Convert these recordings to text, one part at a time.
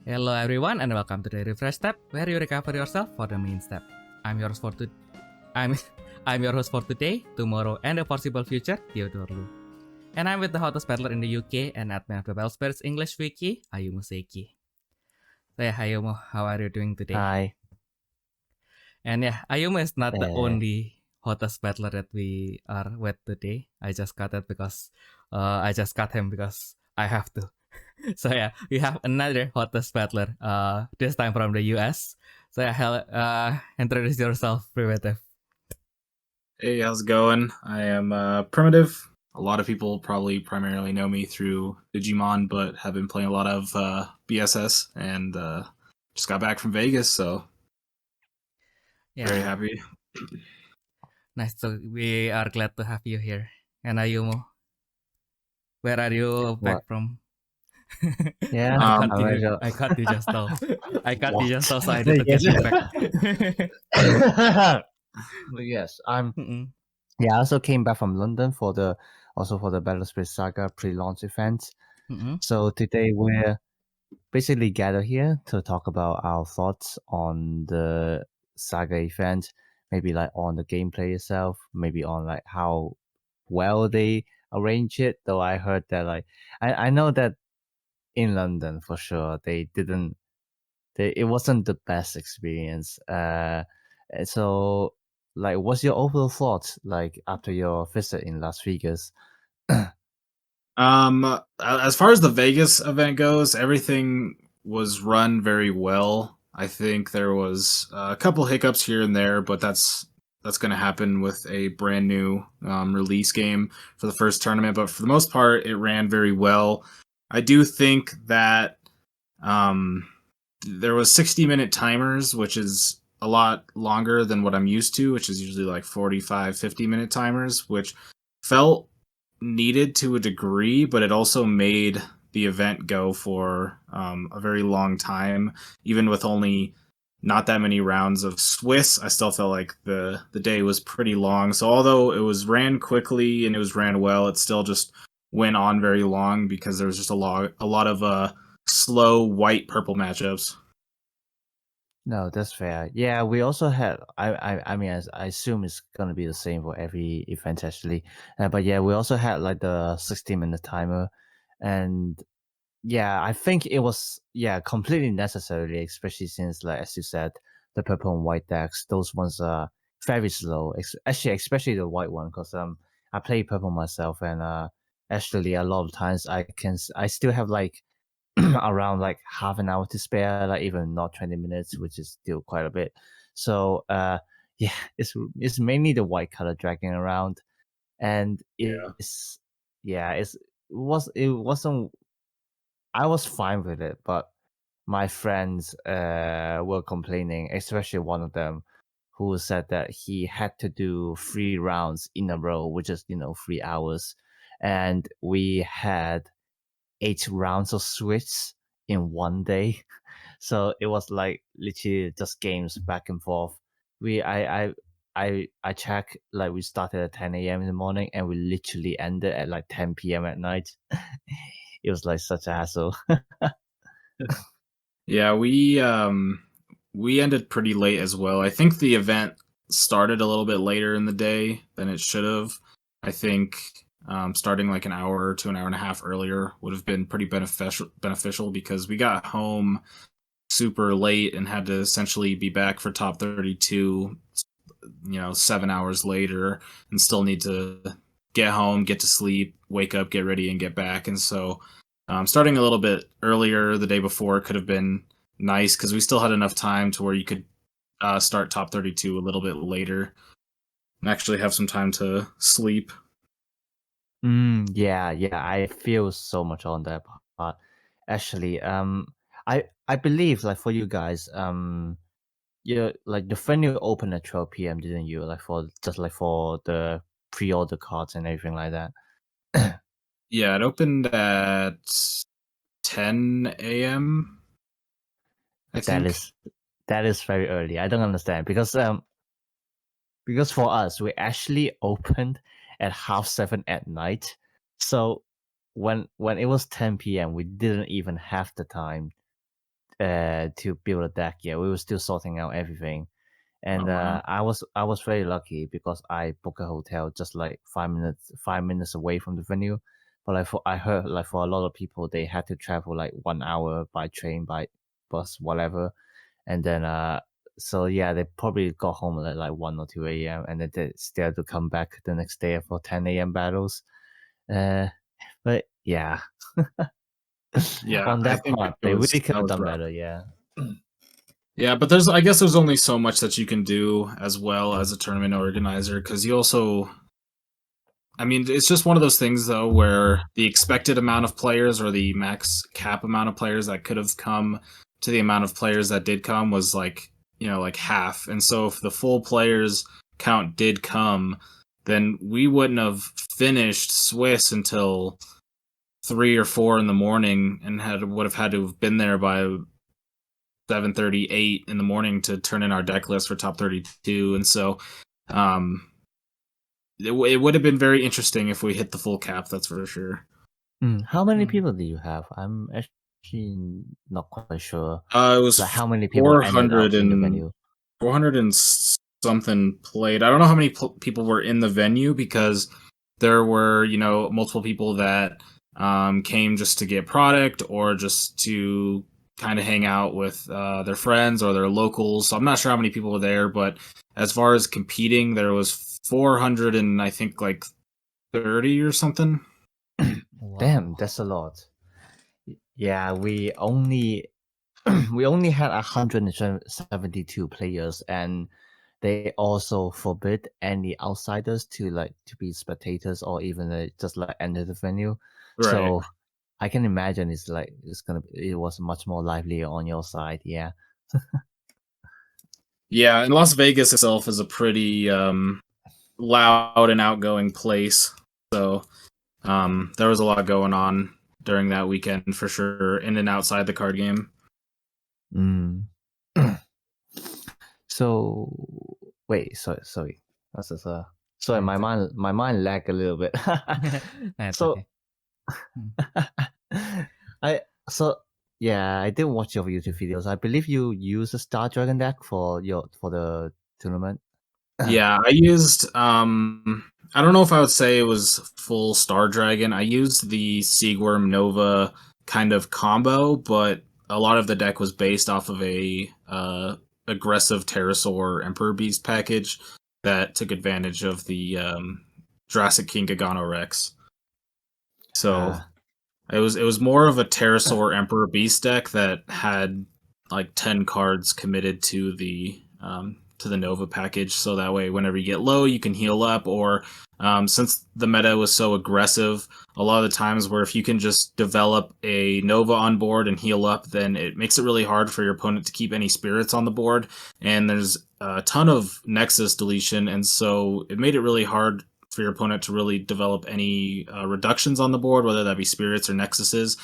Hello everyone and welcome to the Refresh Step, where you recover yourself for the main step. I'm your host for I'm your host for today, tomorrow, and the foreseeable future, Theodore. And I'm with the hottest battler in the UK and admin of the Bellspirits English Wiki, Ayumu Seiki. So yeah, Ayumu, how are you doing today? Hi. And yeah, Ayumu is not the only hottest battler that we are with today. I just cut him because I have to. So yeah, we have another hottest battler. This time from the US. So yeah, introduce yourself, Primitive. Hey, how's it going? I am Primitive. A lot of people probably primarily know me through Digimon, but have been playing a lot of BSS and just got back from Vegas, so very happy. Nice. So we are glad to have you here. And Ayumu, where are you back from? Yeah, I cut you just now. I cut you just now, so I need to get you back. Yes, I'm. Yeah, I also came back from London for the Battlesprit Saga pre-launch event. So today we're basically gathered here to talk about our thoughts on the Saga event, maybe like on the gameplay itself, maybe on like how well they arrange it. Though I heard that like I know that in London for sure it wasn't the best experience. So like what's your overall thoughts like after your visit in Las Vegas? As far as the Vegas event goes, everything was run very well. I think there was a couple hiccups here and there, but that's going to happen with a brand new release game for the first tournament. But for the most part, it ran very well. I do think that there was 60-minute timers, which is a lot longer than what I'm used to, which is usually like 45, 50-minute timers, which felt needed to a degree, but it also made the event go for a very long time. Even with only not that many rounds of Swiss, I still felt like the day was pretty long. So although it was ran quickly and it was ran well, it still just went on very long because there was just a lot of slow white purple matchups. No, that's fair. Yeah, we also had. I mean, I assume it's gonna be the same for every event actually. But yeah, we also had like the 60-minute timer, and yeah, I think it was completely necessary, especially since like as you said, the purple and white decks, those ones are very slow. Actually, especially the white one, because I play purple myself, and actually a lot of times I still have like around like half an hour to spare, like even not 20 minutes, which is still quite a bit. So yeah, it's mainly the white color dragging around, and it wasn't. I was fine with it, but my friends were complaining, especially one of them who said that he had to do 3 rounds in a row, which is 3 hours, and we had 8 rounds of Switch in one day. So it was like literally just games back and forth. I check, like we started at 10 a.m. in the morning and we literally ended at like 10 p.m. at night. It was like such a hassle. Yeah, we ended pretty late as well. I think the event started a little bit later in the day than it should have. I think starting like an hour to an hour and a half earlier would have been pretty beneficial because we got home super late and had to essentially be back for top 32 7 hours later, and still need to get home, get to sleep, wake up, get ready, and get back. And so starting a little bit earlier the day before could have been nice because we still had enough time to where you could start top 32 a little bit later and actually have some time to sleep. Yeah, I feel so much on that part. Actually, I believe like for you guys, like the venue opened at 12 p.m. didn't you? Like for the pre-order cards and everything like that. Yeah, it opened at 10 a.m. I think. That is very early. I don't understand because for us we actually opened at 7:30 at night. So when it was 10 p.m. we didn't even have the time to build a deck. Yeah, we were still sorting out everything, and wow. I was very lucky because I booked a hotel just like 5 minutes away from the venue. But like I heard like for a lot of people they had to travel like 1 hour by train, by bus, whatever, and then so yeah, they probably got home at like 1 or 2 a.m. and then they still had to come back the next day for 10 a.m. battles. But yeah. Yeah, On I that think part, they really could that have was done rough. better. Yeah. Yeah, but I guess there's only so much that you can do as well as a tournament organizer, because you also, I mean, it's just one of those things though where the expected amount of players or the max cap amount of players that could have come to the amount of players that did come was like, like half. And so if the full players count did come, then we wouldn't have finished Swiss until 3 or 4 in the morning and would have had to have been there by 7:38 in the morning to turn in our deck list for top 32. And so it would have been very interesting if we hit the full cap, that's for sure. How many people do you have? I'm actually not quite sure. It was Like how many people ended up 400 in the and venue? 400 and something played. I don't know how many people were in the venue because there were, multiple people that came just to get product or just to kind of hang out with their friends or their locals. So I'm not sure how many people were there, but as far as competing, there was 400 and I think like 30 or something. Wow. Damn, that's a lot. Yeah, we only had 172 players, and they also forbid any outsiders to be spectators or even just like enter the venue. Right. So I can imagine it was much more lively on your side. Yeah. Yeah, and Las Vegas itself is a pretty loud and outgoing place. So there was a lot going on during that weekend for sure, in and outside the card game. So wait, sorry. That's just sorry, my mind lagged a little bit. That's So okay. I did watch your YouTube videos. I believe you use a Star Dragon deck for the tournament. Yeah, I used I don't know if I would say it was full Star Dragon. I used the Seagworm Nova kind of combo, but a lot of the deck was based off of a aggressive Pterosaur Emperor Beast package that took advantage of the Jurassic King Gagano Rex. So it was more of a Pterosaur Emperor Beast deck that had like 10 cards committed to the Nova package, so that way whenever you get low you can heal up, or since the meta was so aggressive, a lot of the times where if you can just develop a Nova on board and heal up, then it makes it really hard for your opponent to keep any spirits on the board, and there's a ton of Nexus deletion, and so it made it really hard for your opponent to really develop any reductions on the board, whether that be spirits or nexuses,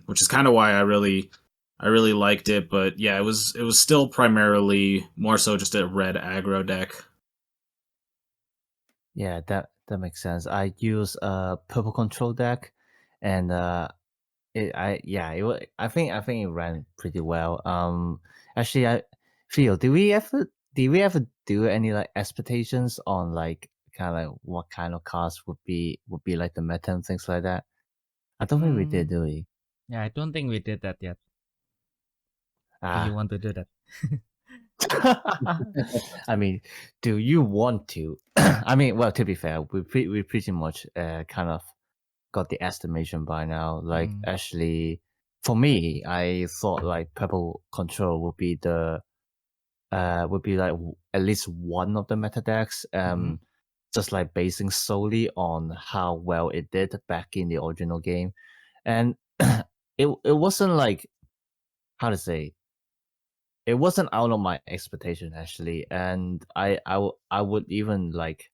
which is kind of why I really liked it. But yeah, it was still primarily more so just a red aggro deck. Yeah, that makes sense. I use a purple control deck, and I think it ran pretty well. Actually, Theo, did we ever do any like expectations on like kind of like what kind of cards would be like the meta and things like that? I don't think we did, do we? Yeah, I don't think we did that yet. Do you Ah, want to do that? I mean, do you want to? I mean, well, to be fair, we pretty much kind of got the estimation by now. Like, actually, for me, I thought like purple control would be like at least one of the meta decks. Just like basing solely on how well it did back in the original game, and it wasn't like, how to say, it wasn't out of my expectation actually, and I would even like,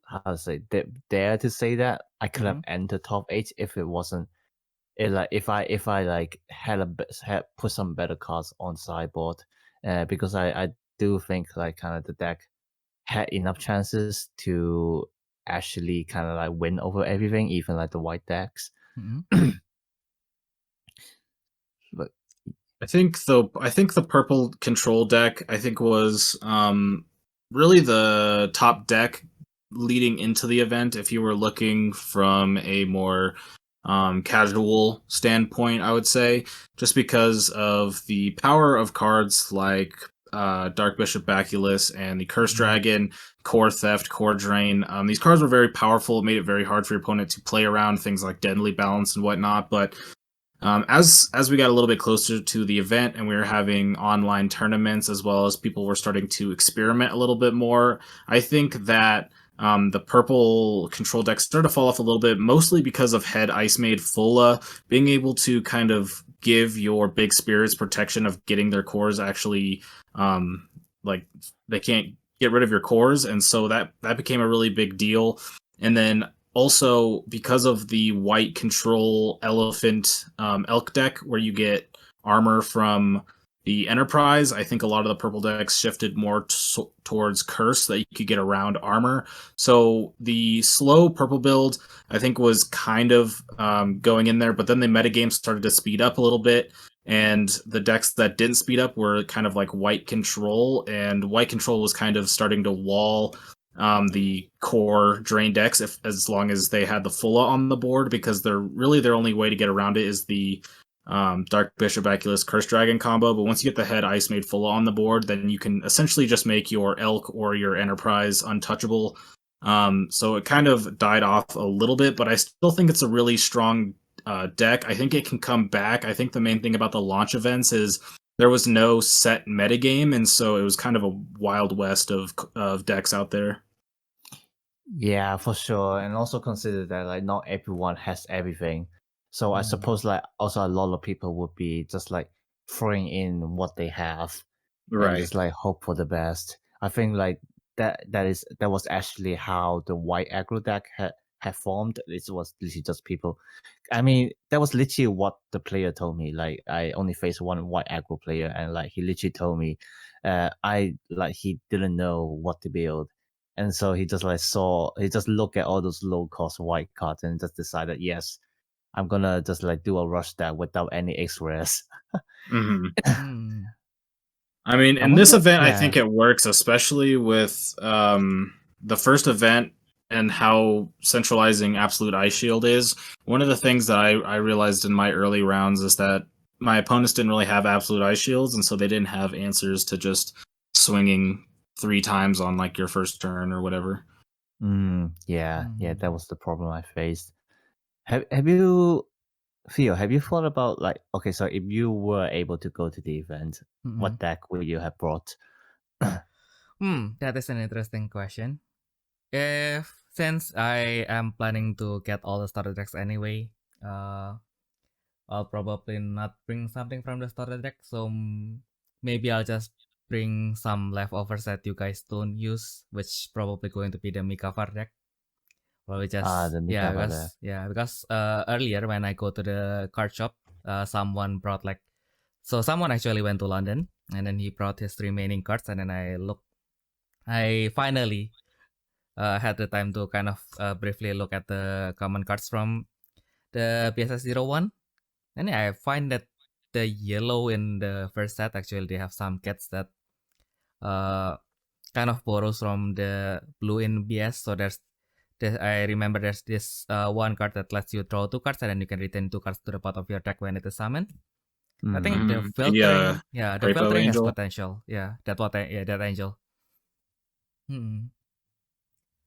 how to say, dare to say that I could have entered top 8 if it wasn't if I like had put some better cards on sideboard, because I do think like kind of the deck had enough chances to actually kind of like win over everything, even like the white decks. But the purple control deck was really the top deck leading into the event. If you were looking from a more casual standpoint, I would say, just because of the power of cards like Dark Bishop Baculus and the Curse Dragon, Core Theft, Core Drain. These cards were very powerful. It made it very hard for your opponent to play around things like Deadly Balance and whatnot. But as we got a little bit closer to the event and we were having online tournaments, as well as people were starting to experiment a little bit more, I think that the purple control deck started to fall off a little bit, mostly because of Head Ice Maid Fulla being able to kind of give your big spirits protection of getting their cores actually, like they can't get rid of your cores, and so that became a really big deal. And then also because of the white control elephant elk deck, where you get armor from the Enterprise, I think a lot of the purple decks shifted more towards Curse, that you could get around armor. So the slow purple build, I think, was kind of going in there, but then the metagame started to speed up a little bit, and the decks that didn't speed up were kind of like white control, and white control was kind of starting to wall the core drain decks as long as they had the Fulla on the board, because their only way to get around it is the Dark Bishop Baculus Curse Dragon combo. But once you get the Head Ice Maid Fulla on the board, then you can essentially just make your Elk or your Enterprise untouchable. So it kind of died off a little bit, but I still think it's a really strong deck. I think it can come back. I think the main thing about the launch events is there was no set metagame, and so it was kind of a wild west of decks out there. Yeah, for sure. And also consider that like not everyone has everything. So I suppose like also a lot of people would be just like throwing in what they have and just like hope for the best. I think like that was actually how the white aggro deck had formed. It was literally just people. I mean, that was literally what the player told me. Like I only faced one white aggro player, and like he literally told me, he didn't know what to build. And so he just looked at all those low cost white cards and just decided, yes, I'm gonna just like do a rush deck without any X-rays. I mean, in this event, I think it works, especially with the first event and how centralizing Absolute Ice Shield is. One of the things that I realized in my early rounds is that my opponents didn't really have Absolute Ice Shields, and so they didn't have answers to just swinging 3 times on like your first turn or whatever. Yeah, that was the problem I faced. Have you, Theo, have you thought about like, okay, so if you were able to go to the event, what deck would you have brought? That is an interesting question. Since I am planning to get all the starter decks anyway, I'll probably not bring something from the starter deck, so maybe I'll just bring some leftovers that you guys don't use, which probably going to be the Mikafar deck. Well, we just because earlier when I go to the card shop, someone brought someone actually went to London, and then he brought his remaining cards, and then I finally had the time to kind of briefly look at the common cards from the BSS01, and I find that the yellow in the first set, actually they have some cats that kind of borrows from the blue in BS. So I remember there's this one card that lets you draw 2 cards, and then you can return 2 cards to the bottom of your deck when it is summoned. I think the filtering, the filtering has potential. Yeah, that angel.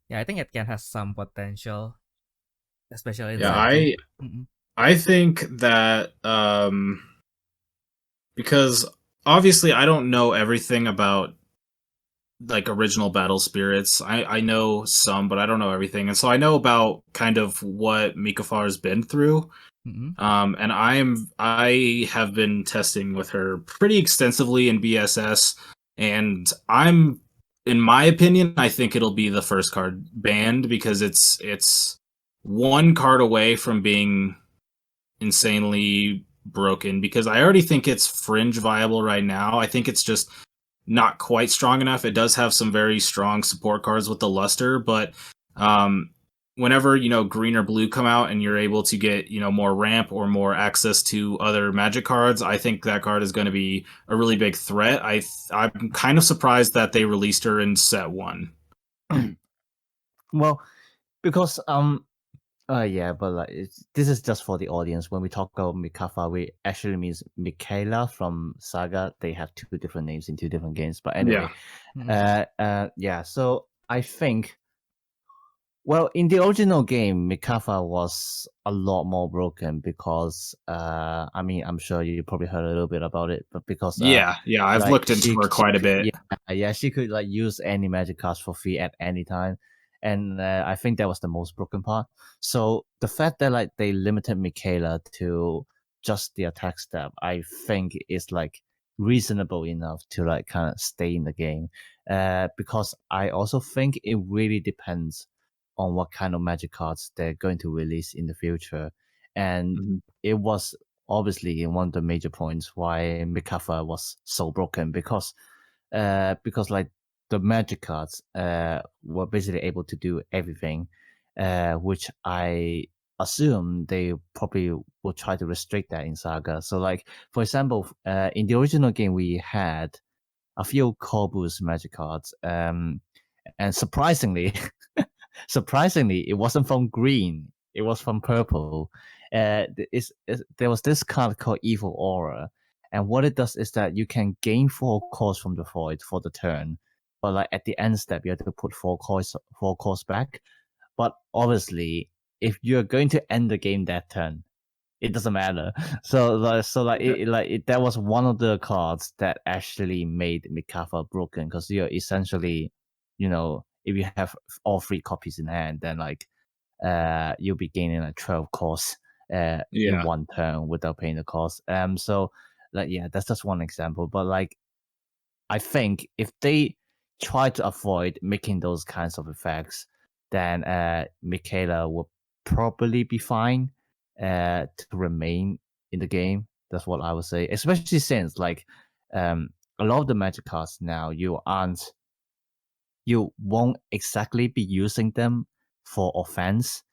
Yeah, I think it can have some potential, especially in I think that because obviously I don't know everything about like original battle spirits. I know some, but I don't know everything, and so I know about kind of what Mikafar has been through. And I have been testing with her pretty extensively in BSS, and in my opinion, I think it'll be the first card banned, because it's 1 card away from being insanely broken, because I already think it's fringe viable right now. I think it's just not quite strong enough. It does have some very strong support cards with the luster, but whenever, green or blue come out and you're able to get, more ramp or more access to other magic cards, I think that card is going to be a really big threat. I'm kind of surprised that they released her in set 1. Well, because yeah, but like this is just for the audience. When we talk about Mikafa, we actually means Michaela from Saga. They have 2 different names in 2 different games. But anyway, yeah. So I think, well, in the original game, Mikafa was a lot more broken because, I mean, I'm sure you probably heard a little bit about it, but because yeah, I've like, looked into her quite a bit. Yeah, she could like use any magic cards for free at any time, and I think that was the most broken part. So the fact that like they limited Michaela to just the attack step, I think is like reasonable enough to like kind of stay in the game. Because I also think it really depends on what kind of magic cards they're going to release in the future, and it was obviously one of the major points why Mikafa was so broken because like the magic cards were basically able to do everything, which I assume they probably will try to restrict that in Saga. So like for example, in the original game we had a few Corvus magic cards, and surprisingly it wasn't from green, it was from purple. There was this card called Evil Aura, and what it does is that you can gain 4 cores from the void for the turn, but like at the end step you have to put 4 cores back. But obviously if you're going to end the game that turn, it doesn't matter. So that was one of the cards that actually made Mikafa broken, because you're essentially, if you have all 3 copies in hand, then like you'll be gaining like 12 cores in one turn without paying the cost. So like yeah, that's just one example. But like I think if they try to avoid making those kinds of effects, then Michaela will probably be fine to remain in the game. That's what I would say. Especially since like a lot of the magic cards now you won't exactly be using them for offense.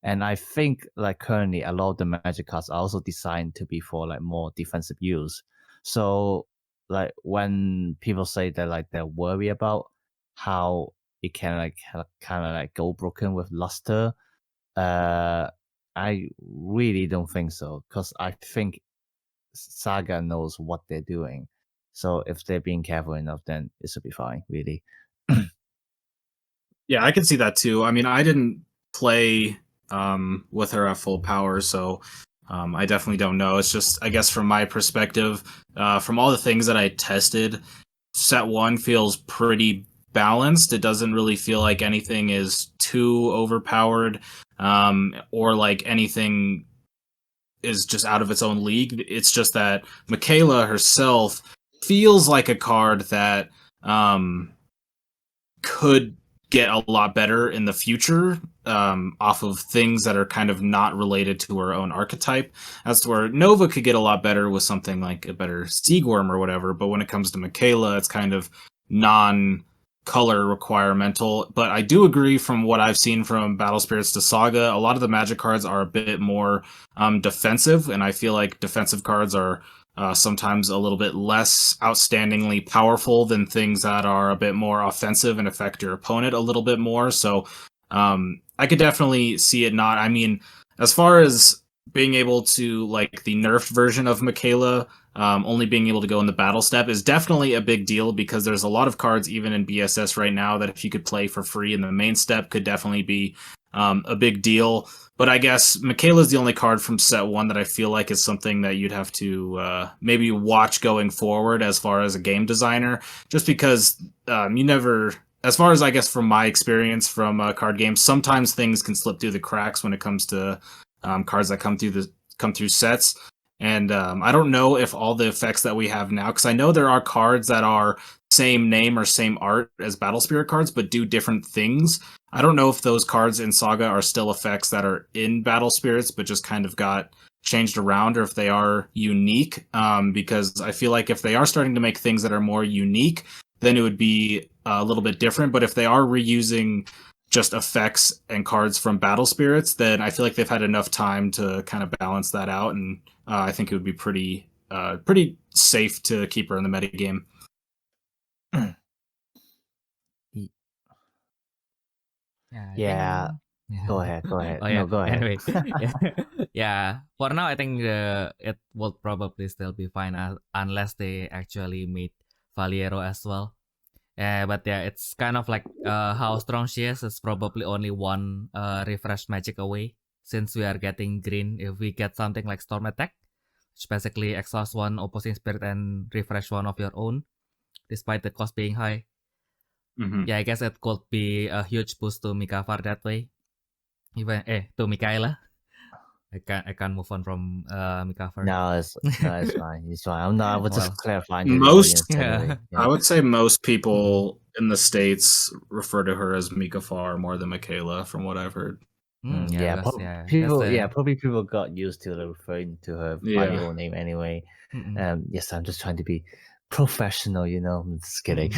And I think like currently a lot of the magic cards are also designed to be for like more defensive use. So like when people say that like they're worried about how it can like kind of like go broken with luster, I really don't think so, because I think Saga knows what they're doing. So if they're being careful enough, then it should be fine, really. Yeah, I can see that too. I mean, I didn't play with her at full power, so I definitely don't know. It's just, I guess, from my perspective, from all the things that I tested, set 1 feels pretty balanced. It doesn't really feel like anything is too overpowered, or like anything is just out of its own league. It's just that Michaela herself feels like a card that could get a lot better in the future, off of things that are kind of not related to her own archetype, as to where Nova could get a lot better with something like a better Seagworm or whatever, but when it comes to Michaela, it's kind of non-color requiremental. But I do agree, from what I've seen from Battle Spirits to Saga, a lot of the magic cards are a bit more defensive, and I feel like defensive cards are sometimes a little bit less outstandingly powerful than things that are a bit more offensive and affect your opponent a little bit more. So I could definitely see it not. I mean, as far as being able to, like, the nerfed version of Michaela only being able to go in the battle step is definitely a big deal, because there's a lot of cards even in BSS right now that if you could play for free in the main step could definitely be a big deal. But I guess Michaela's the only card from set 1 that I feel like is something that you'd have to maybe watch going forward as far as a game designer, just because you never, as far as I guess from my experience from card games, sometimes things can slip through the cracks when it comes to cards that come through sets. And I don't know if all the effects that we have now, because I know there are cards that are same name or same art as Battle Spirit cards, but do different things. I don't know if those cards in Saga are still effects that are in Battle Spirits, but just kind of got changed around, or if they are unique. Because I feel like if they are starting to make things that are more unique, then it would be a little bit different. But if they are reusing just effects and cards from battle spirits, then I feel like they've had enough time to kind of balance that out, and I think it would be pretty safe to keep her in the metagame. Yeah. Go ahead. Oh yeah. No, go ahead. Anyway, yeah. For now, I think it will probably still be fine unless they actually made Valiero as well. But yeah, it's kind of like how strong she is. It's probably only one refresh magic away, since we are getting green if we get something like Storm Attack, which basically exhaust one opposing spirit and refresh one of your own, despite the cost being high. Yeah, I guess it could be a huge boost to Mikafar that way. Even to Mikaela. I can't move on from Mikafar. No, it's fine. It's fine. I was just clarifying. I would say most people in the States refer to her as Mikafar more than Mikaela, from what I've heard. Probably people got used to referring to her by the old name anyway. Yes, I'm just trying to be professional, I'm just kidding.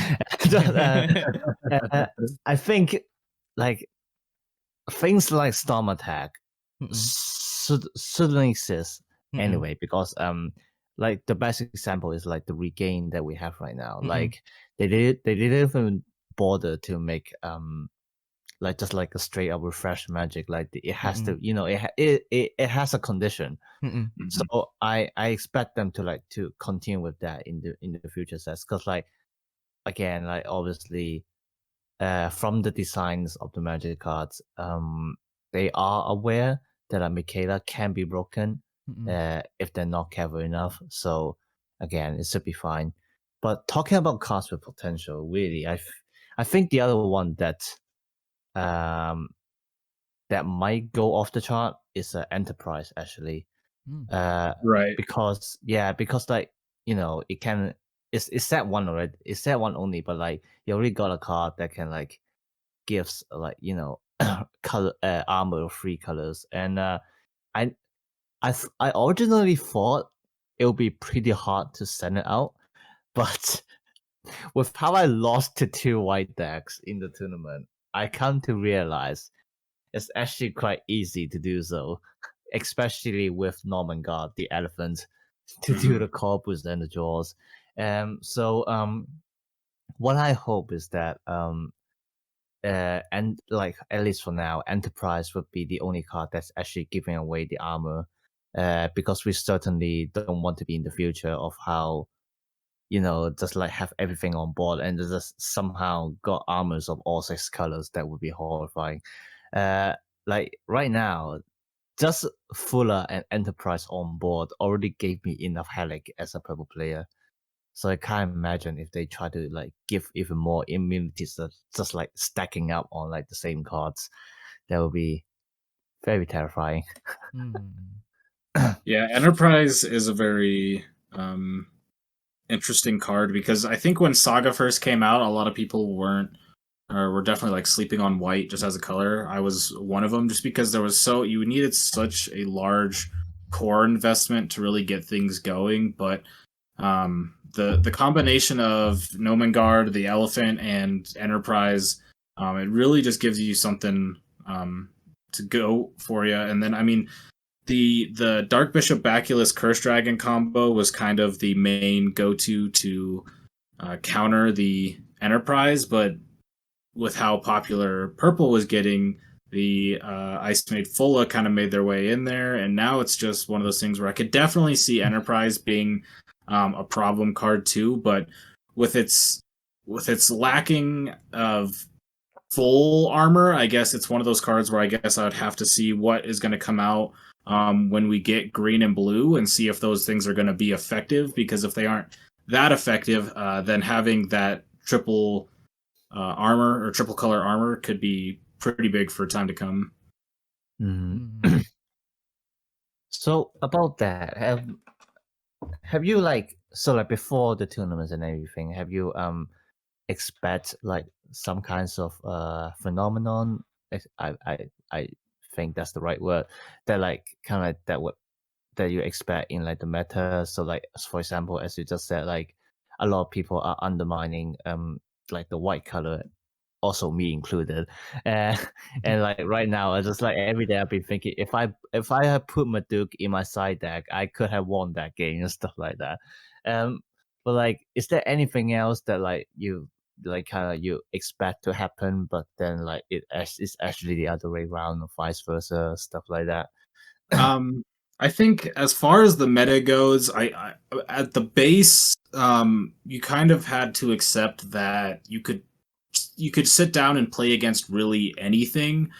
I think like things like Storm Attack certainly exist anyway, because like the best example is like the regain that we have right now. Like they didn't even bother to make like just like a straight up refresh magic. Like it has to, it has a condition. So I expect them to continue with that in the future sets, because like again, like obviously from the designs of the magic cards, they are aware that a Mikaela can be broken if they're not careful enough. So again, it should be fine. But talking about cards with potential, really, I think the other one that that might go off the chart is Enterprise, actually. Right. Because like it can. It's set one already. It's set one only, but like you already got a card that can like gives like color armor of 3 colors, and I originally thought it would be pretty hard to send it out, but with how I lost to 2 white decks in the tournament, I come to realize it's actually quite easy to do so, especially with Norman Guard, the elephant, to do the corpus and the jaws. So what I hope is that and like at least for now, Enterprise would be the only card that's actually giving away the armor, because we certainly don't want to be in the future of how just like have everything on board and just somehow got armors of all 6 colors. That would be horrifying. Like right now, just Fuller and Enterprise on board already gave me enough headache as a purple player. So I can't imagine if they try to like give even more immunities, just like stacking up on like the same cards. That would be very terrifying. Yeah, Enterprise is a very interesting card, because I think when Saga first came out, a lot of people were definitely like sleeping on white just as a color. I was one of them, just because you needed such a large core investment to really get things going. But the combination of Nomengard, the Elephant, and Enterprise, it really just gives you something to go for you. And then, I mean, the Dark Bishop Baculus Curse Dragon combo was kind of the main go-to to counter the Enterprise, but with how popular Purple was getting, the Ice Maid Fulla kind of made their way in there, and now it's just one of those things where I could definitely see Enterprise being a problem card too, but with its lacking of full armor, I guess it's one of those cards where I guess I would have to see what is going to come out when we get green and blue, and see if those things are going to be effective, because if they aren't that effective, then having that triple armor or triple color armor could be pretty big for time to come. So about that, have you like before the tournaments and everything, have you expect like some kinds of phenomenon? I think that's the right word, that like kind of like that you expect in like the meta. So like, for example, as you just said, like a lot of people are undermining like the white color also me included. And like right now, I just like every day I've been thinking if I had put my Duke in my side deck, I could have won that game and stuff like that. But like, is there anything else that like you like kind of you expect to happen, but then like it's actually the other way around or vice versa, stuff like that? I think as far as the meta goes, I at the base, you kind of had to accept that you could sit down and play against really anything.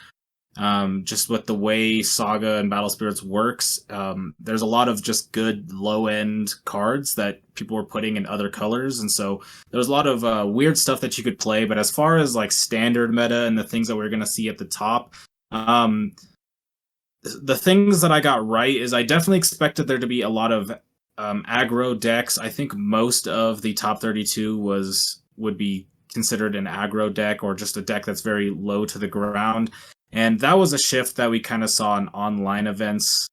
Just with the way Saga and Battle Spirits works, there's a lot of just good low end cards that people were putting in other colors, and so there's a lot of weird stuff that you could play. But as far as like standard meta and the things that we're gonna see at the top, the things that I got right is I definitely expected there to be a lot of aggro decks. I think most of the top 32 would be considered an aggro deck or just a deck that's very low to the ground. And that was a shift that we kind of saw in online events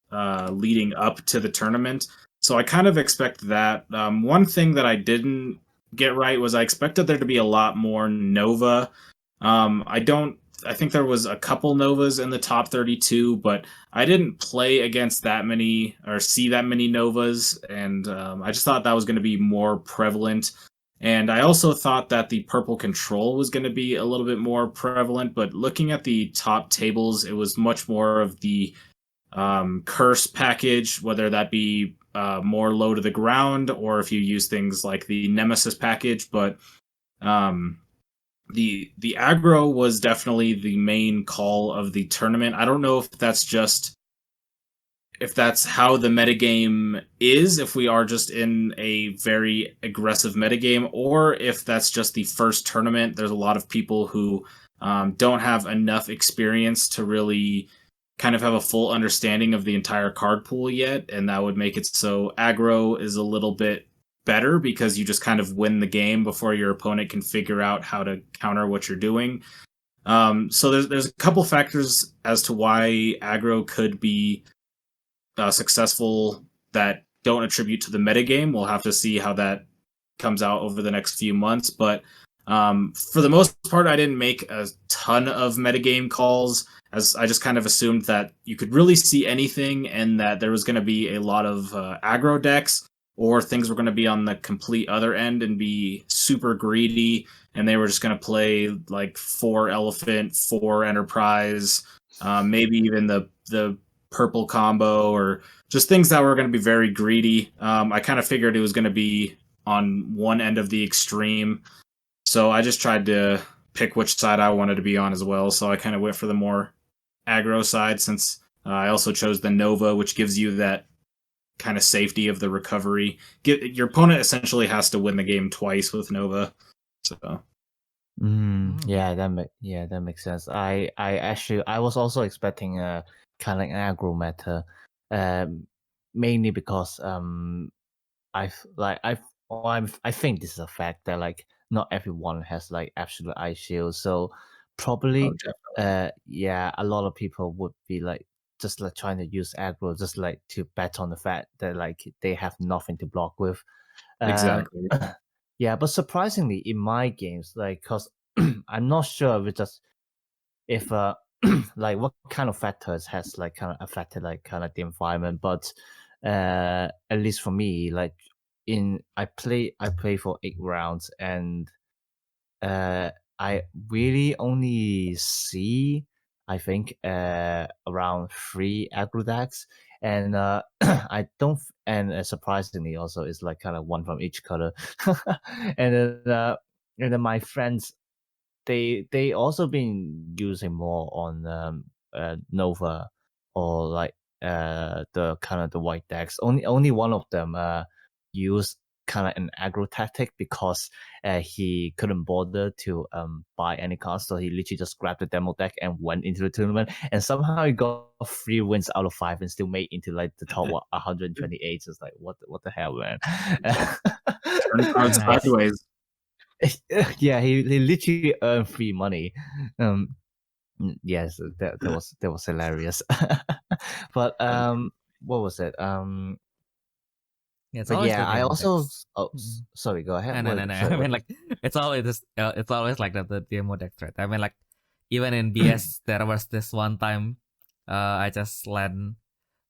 leading up to the tournament. So I kind of expect that. One thing that I didn't get right was I expected there to be a lot more Nova. I think there was a couple Novas in the top 32, but I didn't play against that many or see that many Novas, and I just thought that was going to be more prevalent. And I also thought that the purple control was going to be a little bit more prevalent, but looking at the top tables, it was much more of the curse package, whether that be more low to the ground or if you use things like the Nemesis package. But the aggro was definitely the main call of the tournament. I don't know if that's how the metagame is, if we are just in a very aggressive metagame, or if that's just the first tournament. There's a lot of people who don't have enough experience to really kind of have a full understanding of the entire card pool yet, and that would make it so aggro is a little bit better because you just kind of win the game before your opponent can figure out how to counter what you're doing. So there's a couple factors as to why aggro could be successful that don't attribute to the metagame. We'll have to see how that comes out over the next few months. But for the most part, I didn't make a ton of metagame calls, as I just kind of assumed that you could really see anything and that there was going to be a lot of aggro decks, or things were going to be on the complete other end and be super greedy, and they were just going to play like 4 Elephant, 4 Enterprise, maybe even the purple combo, or just things that were going to be very greedy. I kind of figured it was going to be on one end of the extreme, so I just tried to pick which side I wanted to be on as well. So I kind of went for the more aggro side, since I also chose the Nova, which gives you that kind of safety of the recovery. Your opponent essentially has to win the game twice with Nova. So yeah, that makes sense. I was also expecting a kind of like an aggro meta, mainly because I think this is a fact that like not everyone has like absolute ice shield, so probably a lot of people would be like just like trying to use aggro just like to bet on the fact that like they have nothing to block with. Exactly. Yeah, but surprisingly in my games, like, cause I'm not sure if like what kind of factors has like kind of affected like kind of the environment, but at least for me, like I play for 8 rounds, and I really only see, I think, around 3 aggro decks, and I don't, and surprisingly also it's like kind of 1 from each color, and then my friends, they also been using more on Nova, or like the kind of the white decks. Only one of them used kind of an aggro tactic because he couldn't bother to buy any cards, so he literally just grabbed the demo deck and went into the tournament, and somehow he got 3 wins out of 5 and still made into like the top 128. It's like what the hell, man. Turn cards sideways. Yeah, he literally earned free money. Yes, that was hilarious. But what was it? Yeah, it's But always yeah, the I demo also decks. sorry, go ahead. No. Sorry, I mean, like it's always like that, the demo decks, right? I mean, like even in BS, there was this one time, I just lent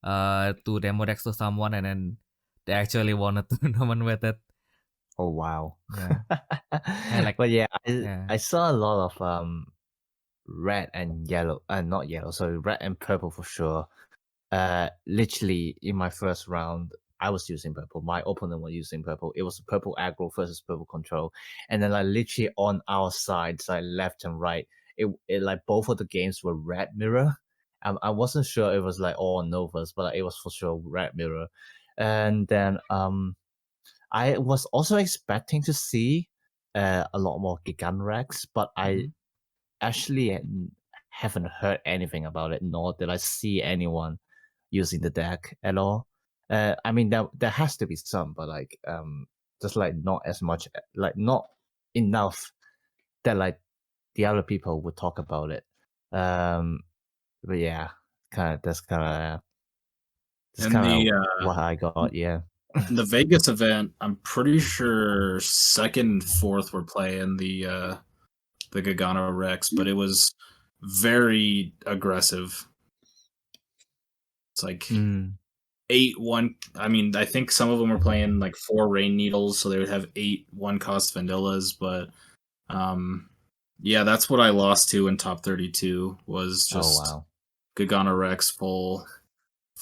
2 demo decks to someone, and then they actually won a tournament with it. oh wow. Yeah, and like But yeah, yeah. I saw a lot of red and yellow, not yellow, sorry, red and purple for sure. Literally in my first round, I was using purple. My opponent was using purple. It was purple aggro versus purple control, and then like literally on our sides, like left and right, it like both of the games were red mirror. I wasn't sure it was like all Novas, but like, it was for sure red mirror. And then I was also expecting to see a lot more Giganrex, but I actually haven't heard anything about it, nor did I see anyone using the deck at all. I mean, there has to be some, but like just like not as much, like not enough that like the other people would talk about it. But yeah, that's kind And the of what I got. Yeah. the Vegas event, I'm pretty sure second and fourth were playing the Gagano Rex, but it was very aggressive. It's like 8-1. I mean, I think some of them were playing like 4 Rain Needles, so they would have 8 1-cost Vanillas. But yeah, that's what I lost to in top 32 was just Gagano Rex full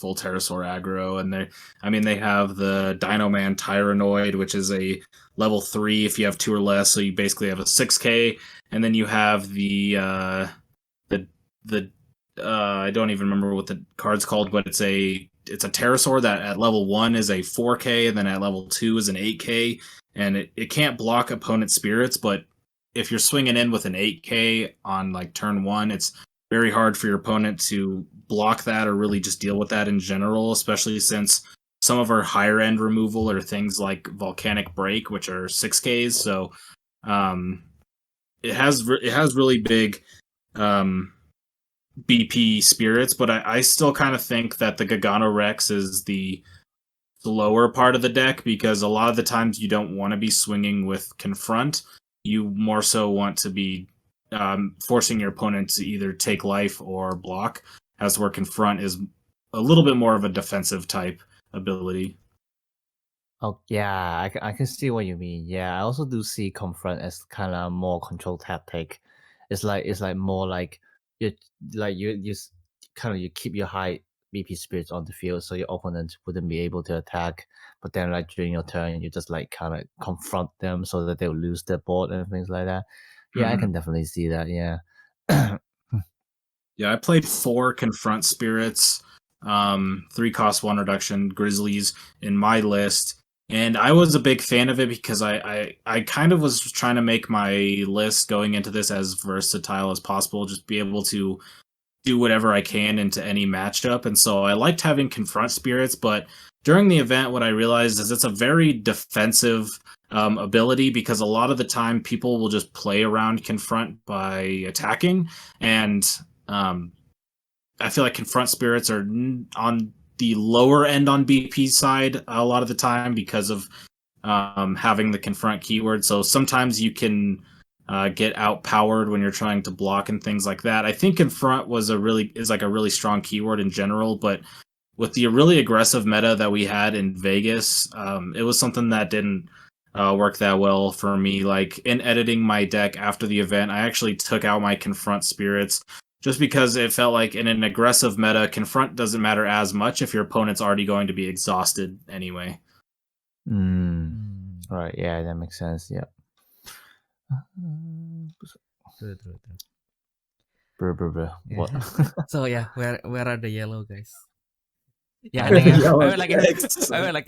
Pterosaur aggro, and they have the Dino Man Tyrannoid, which is a level 3 if you have 2 or less, so you basically have a 6k, and then you have the I don't even remember what the card's called, but it's a Pterosaur that at level 1 is a 4k, and then at level 2 is an 8k, and it can't block opponent spirits, but if you're swinging in with an 8k on like turn 1, it's very hard for your opponent to block that or really just deal with that in general, especially since some of our higher end removal are things like Volcanic Break, which are 6Ks. So it has really big BP spirits, but I still kind of think that the Gagano Rex is the lower part of the deck, because a lot of the times you don't want to be swinging with Confront. You more so want to be forcing your opponent to either take life or block, as where Confront is a little bit more of a defensive type ability. Oh yeah, I can see what you mean. Yeah, I also do see Confront as kind of more control tactic. It's like more like you kind of you keep your high BP spirits on the field, so your opponent wouldn't be able to attack. But then like during your turn, you just like kind of confront them so that they'll lose their board and things like that. Yeah, I can definitely see that. Yeah. Yeah, I played 4 Confront Spirits, 3 cost 1 reduction Grizzlies in my list, and I was a big fan of it because I kind of was trying to make my list going into this as versatile as possible, just be able to do whatever I can into any matchup, and so I liked having Confront Spirits, but during the event what I realized is it's a very defensive ability, because a lot of the time people will just play around Confront by attacking, and I feel like Confront Spirits are on the lower end on BP side a lot of the time because of having the Confront keyword. So sometimes you can get outpowered when you're trying to block and things like that. I think Confront is a really strong keyword in general, but with the really aggressive meta that we had in Vegas, it was something that didn't work that well for me. Like in editing my deck after the event, I actually took out my Confront Spirits, just because it felt like in an aggressive meta, Confront doesn't matter as much if your opponent's already going to be exhausted anyway. Right, yeah, that makes sense. Yeah. True. Bruh. Yeah. What? So yeah, where are the yellow guys? Yeah, I think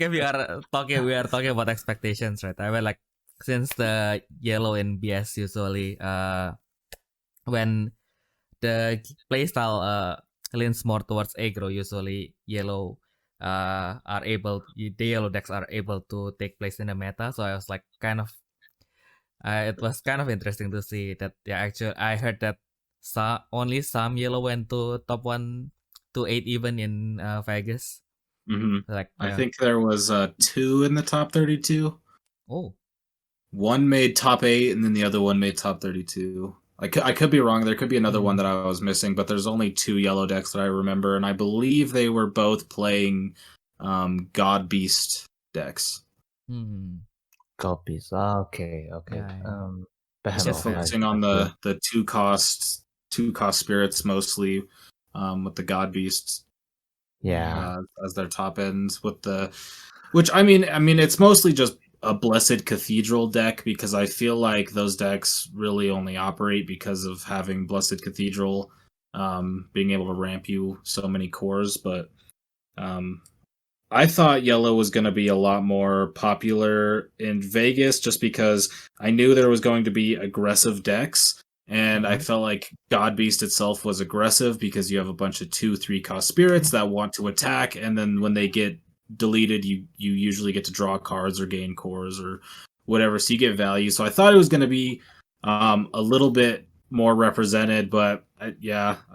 if we are talking about expectations, right? I mean, like, since the yellow in BS usually when the playstyle leans more towards aggro, usually yellow the yellow decks are able to take place in the meta. So I was like it was kind of interesting to see that. Yeah, actually I heard that only some yellow went to top 1 to 8 even in Vegas. Like I think there was 2 in the top 32. oh, One made top 8, and then the other one made top 32. I could be wrong. There could be another one that I was missing, but there's only 2 yellow decks that I remember, and I believe they were both playing God Beast decks. Copies. Okay. Yeah. Perhaps Just Focusing on the 2-cost spirits mostly, with the God Beasts. Yeah. As their top ends which I mean it's mostly just a Blessed Cathedral deck, because I feel like those decks really only operate because of having Blessed Cathedral being able to ramp you so many cores. But I thought yellow was going to be a lot more popular in Vegas, just because I knew there was going to be aggressive decks. And I felt like God Beast itself was aggressive because you have a bunch of 2-3-cost spirits that want to attack, and then when they get deleted, you usually get to draw cards or gain cores or whatever, so you get value. So I thought it was going to be a little bit more represented, but I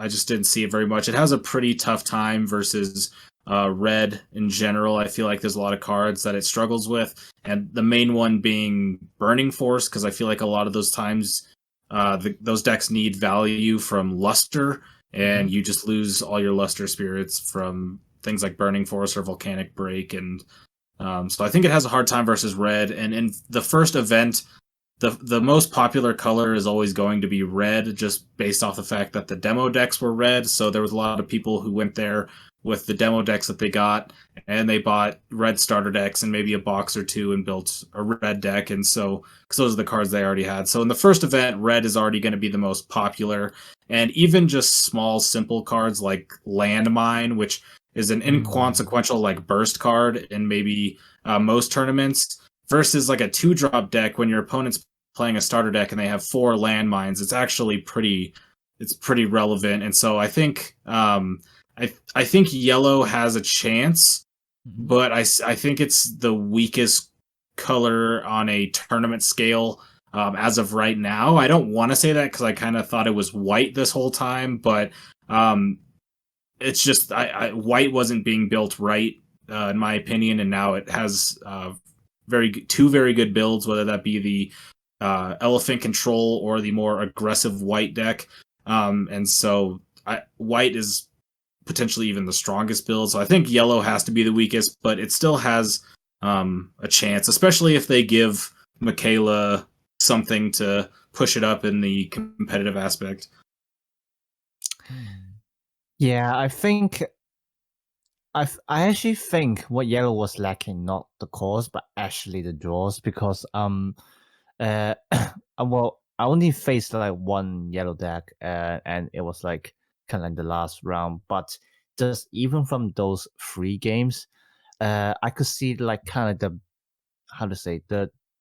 just didn't see it very much. It has a pretty tough time versus red in general. I feel like there's a lot of cards that it struggles with, and the main one being Burning Force, because I feel like a lot of those times those decks need value from Luster, and you just lose all your Luster spirits from things like Burning Force or Volcanic Break. And so I think it has a hard time versus red. And in the first event, the most popular color is always going to be red, just based off the fact that the demo decks were red. So there was a lot of people who went there with the demo decks that they got, and they bought red starter decks and maybe a box or two and built a red deck. And so, because those are the cards they already had. So in the first event, red is already going to be the most popular. And even just small, simple cards like Landmine, which is an inconsequential like burst card in maybe most tournaments, versus like a 2-drop deck when your opponent's playing a starter deck and they have 4 landmines, it's actually pretty relevant. And so I think I think yellow has a chance, but I think it's the weakest color on a tournament scale as of right now. I don't want to say that because I kind of thought it was white this whole time, but it's just white wasn't being built right in my opinion, and now it has two very good builds, whether that be the Elephant Control or the more aggressive white deck. And so white is potentially even the strongest build. So I think yellow has to be the weakest, but it still has a chance, especially if they give Michaela something to push it up in the competitive aspect. Yeah, I actually think what yellow was lacking, not the cores, but actually the draws, because well, I only faced like one yellow deck, and it was like kind of like the last round. But just even from those 3 games, I could see like kind of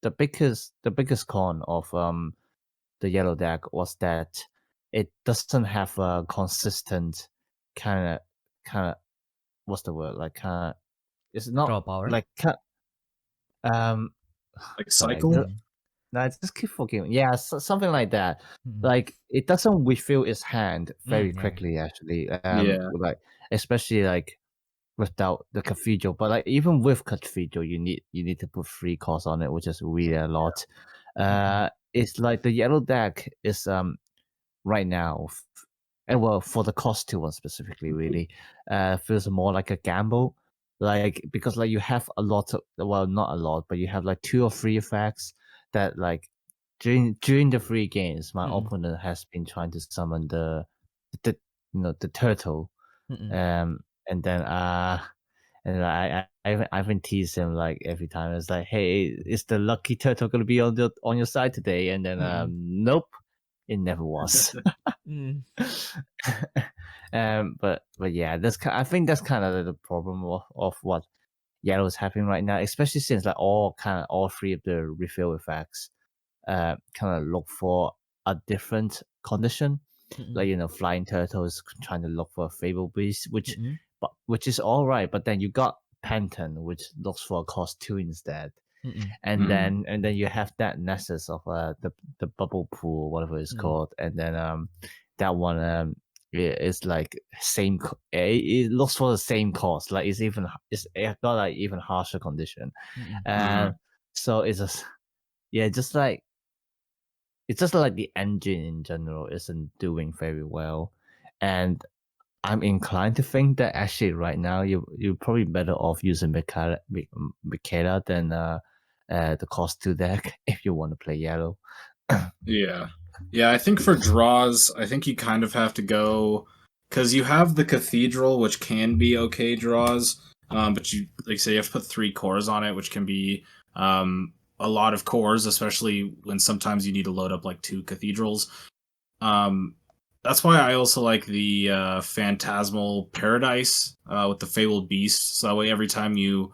the biggest con of the yellow deck was that it doesn't have a consistent kind of what's the word, like it's not Draw power. like Like sorry, cycle. no, I just keep forgetting. Yeah, something like that. Like it doesn't refill its hand very quickly. Actually, like especially like without the cathedral. But like even with cathedral, you need to put 3 costs on it, which is really a lot. It's like the yellow deck is right now, and well, for the cost 2 one specifically, really feels more like a gamble. Like because like you have a lot of, well, not a lot, but you have like 2 or 3 effects that like during the 3 games, my opponent has been trying to summon the the turtle, and then and I've been teasing him like every time. It's like, hey, is the lucky turtle gonna be on your side today? And then nope, it never was. But yeah, I think that's kind of the problem of what yellow is happening right now, especially since like all 3 of the refill effects kind of look for a different condition. Like flying turtle is trying to look for a fable beast, which is all right, but then you got Penton, which looks for a cost 2 instead. And then you have that Nessus of the bubble pool, whatever it's called, and then that one it's like it looks for the same cost. Like it's got like even harsher condition, and so it's just just like it's just like the engine in general isn't doing very well, and I'm inclined to think that actually right now you're probably better off using Mikada than the cost 2 deck if you want to play yellow. Yeah. I think for draws, I think you kind of have to go because you have the Cathedral, which can be okay draws, but you say you have to put 3 cores on it, which can be a lot of cores, especially when sometimes you need to load up like 2 Cathedrals. That's why I also like the Phantasmal Paradise with the Fabled Beast. So that way, every time you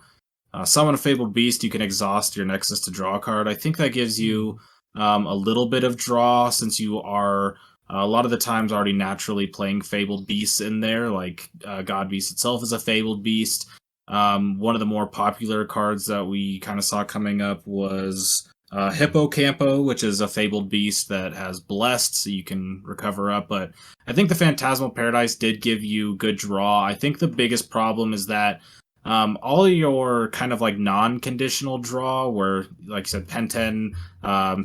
summon a Fabled Beast, you can exhaust your Nexus to draw a card. I think that gives you a little bit of draw since you are a lot of the times already naturally playing Fabled Beasts in there. Like God Beast itself is a Fabled Beast. One of the more popular cards that we kind of saw coming up was Hippocampo, which is a Fabled Beast that has Blessed, so you can recover up. But I think the Phantasmal Paradise did give you good draw. I think the biggest problem is that all your kind of like non-conditional draw, where, like you said, Penten,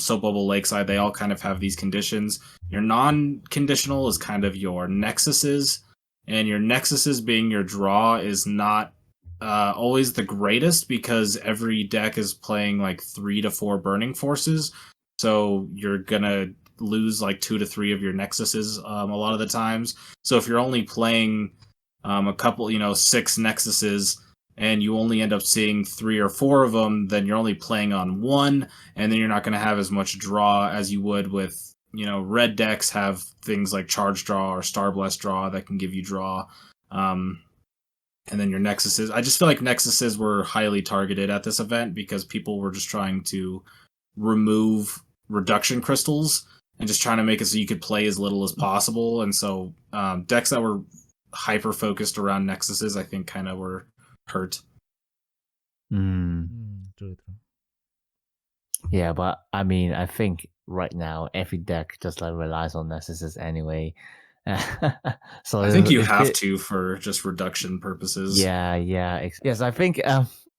Soap Bubble Lakeside, they all kind of have these conditions. Your non-conditional is kind of your Nexuses, and your Nexuses being your draw is not always the greatest because every deck is playing like 3 to 4 Burning Forces, so you're gonna lose like 2 to 3 of your Nexuses a lot of the times. So if you're only playing a couple, 6 Nexuses, and you only end up seeing 3 or 4 of them, then you're only playing on 1, and then you're not going to have as much draw as you would with, red decks have things like Charge Draw or Star Blast Draw that can give you draw. And then your Nexuses. I just feel like Nexuses were highly targeted at this event because people were just trying to remove reduction crystals and just trying to make it so you could play as little as possible. And so decks that were hyper focused around Nexuses, I think, kind of were hurt. True. Yeah, but I mean, I think right now every deck just like relies on Nexuses anyway. So I think you have to for just reduction purposes. Yeah. Yes, I think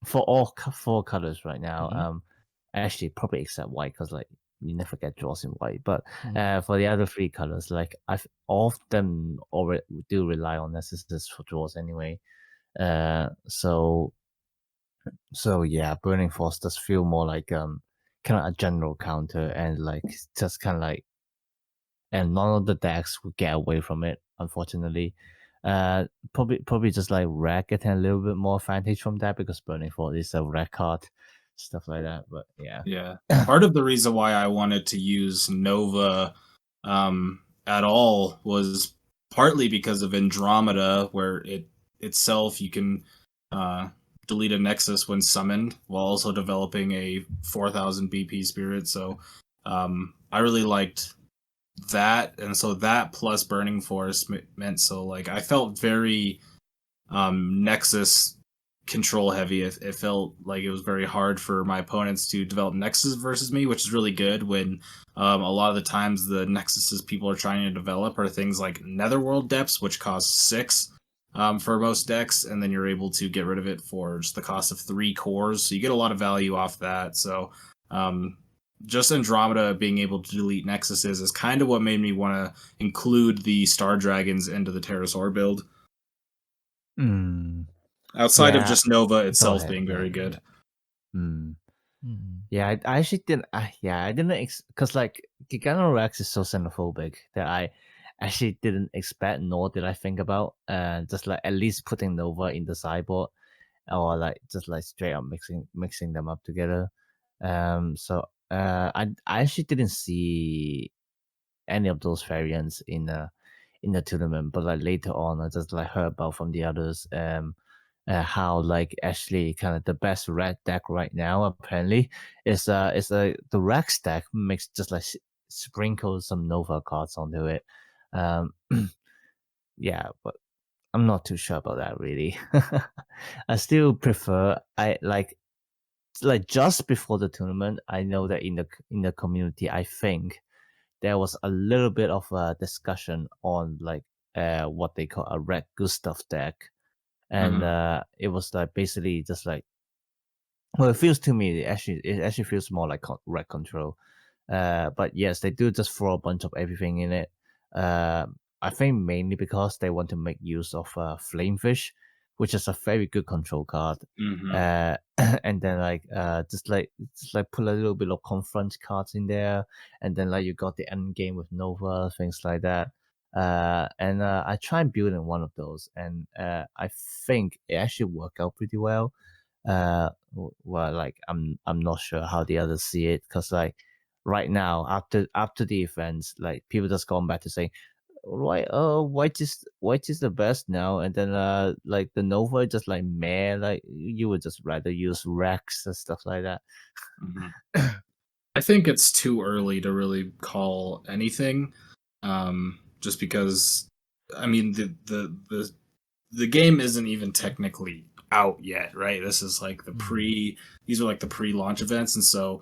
for all 4 colors right now, actually probably except white because like you never get draws in white. But for the other 3 colors, like all of them already do rely on Nexuses for draws anyway. So yeah, Burning Force does feel more like kind of a general counter and like just kind of like, and none of the decks would get away from it, unfortunately. Probably just like red getting a little bit more advantage from that because Burning Force is a red card, stuff like that. But yeah. Part of the reason why I wanted to use Nova at all was partly because of Andromeda, where it itself you can delete a Nexus when summoned while also developing a 4000 BP spirit. So I really liked that, and so that plus Burning Force meant so like I felt very Nexus control heavy. It felt like it was very hard for my opponents to develop Nexus versus me, which is really good when a lot of the times the Nexuses people are trying to develop are things like Netherworld Depths, which cost 6 for most decks, and then you're able to get rid of it for just the cost of 3 cores, so you get a lot of value off that. So just Andromeda being able to delete Nexuses is kind of what made me want to include the Star Dragons into the Pterosaur build. Outside of just Nova itself being very good. Yeah, I actually didn't. I didn't because like Giganorex is so xenophobic that I actually didn't expect, nor did I think about just like at least putting Nova in the sideboard or like just like straight up mixing them up together. So I actually didn't see any of those variants in the tournament, but like later on I just like heard about from the others how like actually kind of the best red deck right now apparently is the Rex deck makes just like sprinkle some Nova cards onto it. Yeah, but I'm not too sure about that really. I still prefer like just before the tournament, I know that in the community, I think there was a little bit of a discussion on like what they call a red good stuff deck, and it was like basically just like, well, it feels to me it actually feels more like red control. But yes, they do just throw a bunch of everything in it. I think mainly because they want to make use of Flamefish, which is a very good control card. And then just put a little bit of confront cards in there, and then like you got the end game with Nova, things like that. And I try and build in one of those, and I think it actually worked out pretty well. Well, like I'm not sure how the others see it, because like right now after the events, like people just gone back to saying, why white is the best now, and then like the Nova just like meh, like you would just rather use Rex and stuff like that. I think it's too early to really call anything, just because I mean the game isn't even technically out yet, right? This is like these are like the pre-launch events, and so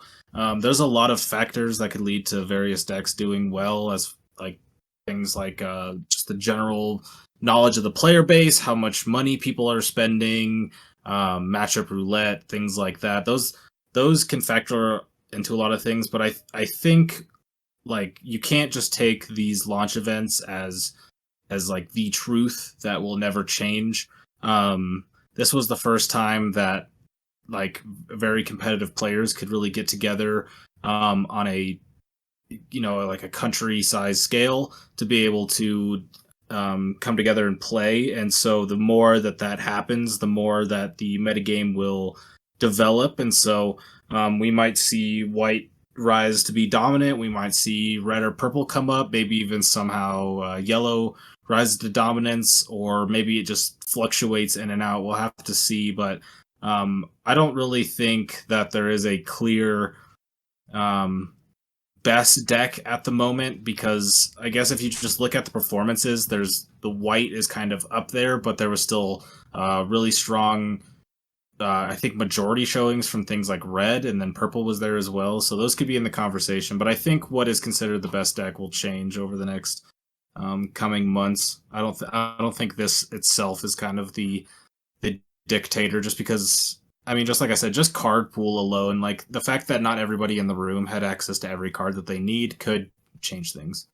there's a lot of factors that could lead to various decks doing well, as like things like just the general knowledge of the player base, how much money people are spending, matchup roulette, things like that. Those can factor into a lot of things, but I think like you can't just take these launch events as like the truth that will never change. This was the first time that like very competitive players could really get together on a like a country size scale to be able to come together and play. And so the more that happens, the more that the metagame will develop. And so we might see white rise to be dominant. We might see red or purple come up, maybe even somehow yellow rises to dominance, or maybe it just fluctuates in and out. We'll have to see, but I don't really think that there is a clear best deck at the moment, because I guess if you just look at the performances, there's the white is kind of up there, but there was still really strong I think majority showings from things like red, and then purple was there as well, so those could be in the conversation. But I think what is considered the best deck will change over the next coming months. I don't think this itself is kind of the dictator, just because I mean, just like I said, just card pool alone, like the fact that not everybody in the room had access to every card that they need could change things.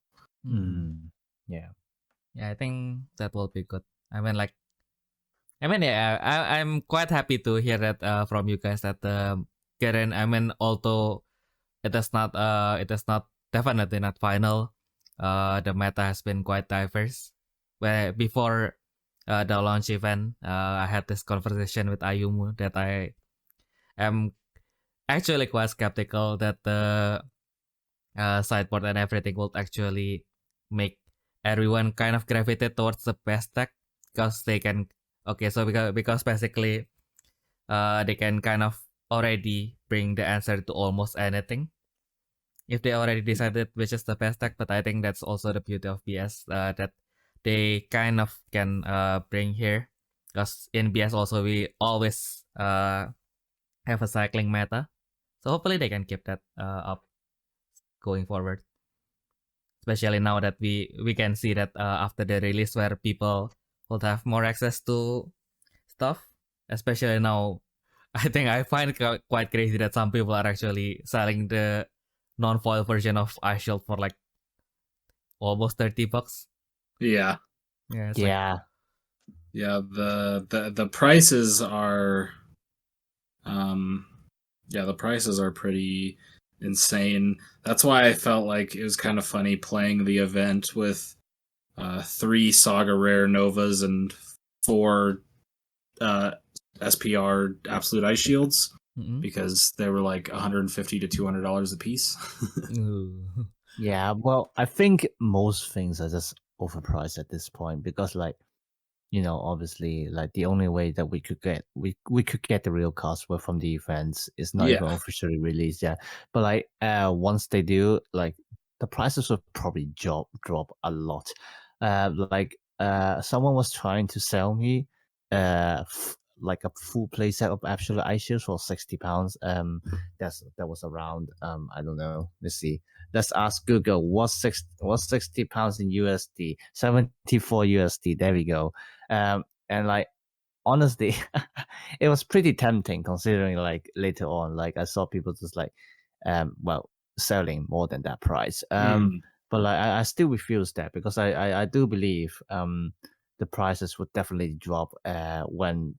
Yeah, I think that will be good. I'm quite happy to hear that from you guys that current. Although it is not definitely not final. The meta has been quite diverse. Where before the launch event, I had this conversation with Ayumu that I am actually quite skeptical that the sideboard and everything will actually make everyone kind of gravitate towards the best deck, because they can. Okay, so because basically, they can kind of already bring the answer to almost anything if they already decided which is the best deck. But I think that's also the beauty of BS, that they kind of can bring here, because in BS also we always have a cycling meta, so hopefully they can keep that up going forward. Especially now that we can see that after the release, where people will have more access to stuff. Especially now, I think I find it quite crazy that some people are actually selling the non-foil version of Ice Shield for like almost $30. Yeah. yeah. The prices are the prices are pretty insane. That's why I felt like it was kind of funny playing the event with 3 Saga Rare Novas and 4 SPR Absolute Ice Shields, because they were like $150 to $200 a piece. Yeah, well, I think most things are just overpriced at this point, because like, obviously, like the only way that we could get the real costs were from the events. It's not even officially released yet. But like once they do, like the prices will probably drop a lot. Someone was trying to sell me like a full playset of Absolute Ice Shields for £60. That was around I don't know. Let's see. Let's ask Google what's £60 in USD, 74 USD. There we go. And like honestly, it was pretty tempting considering like later on, like I saw people just like selling more than that price. But like I still refuse that because I do believe the prices would definitely drop when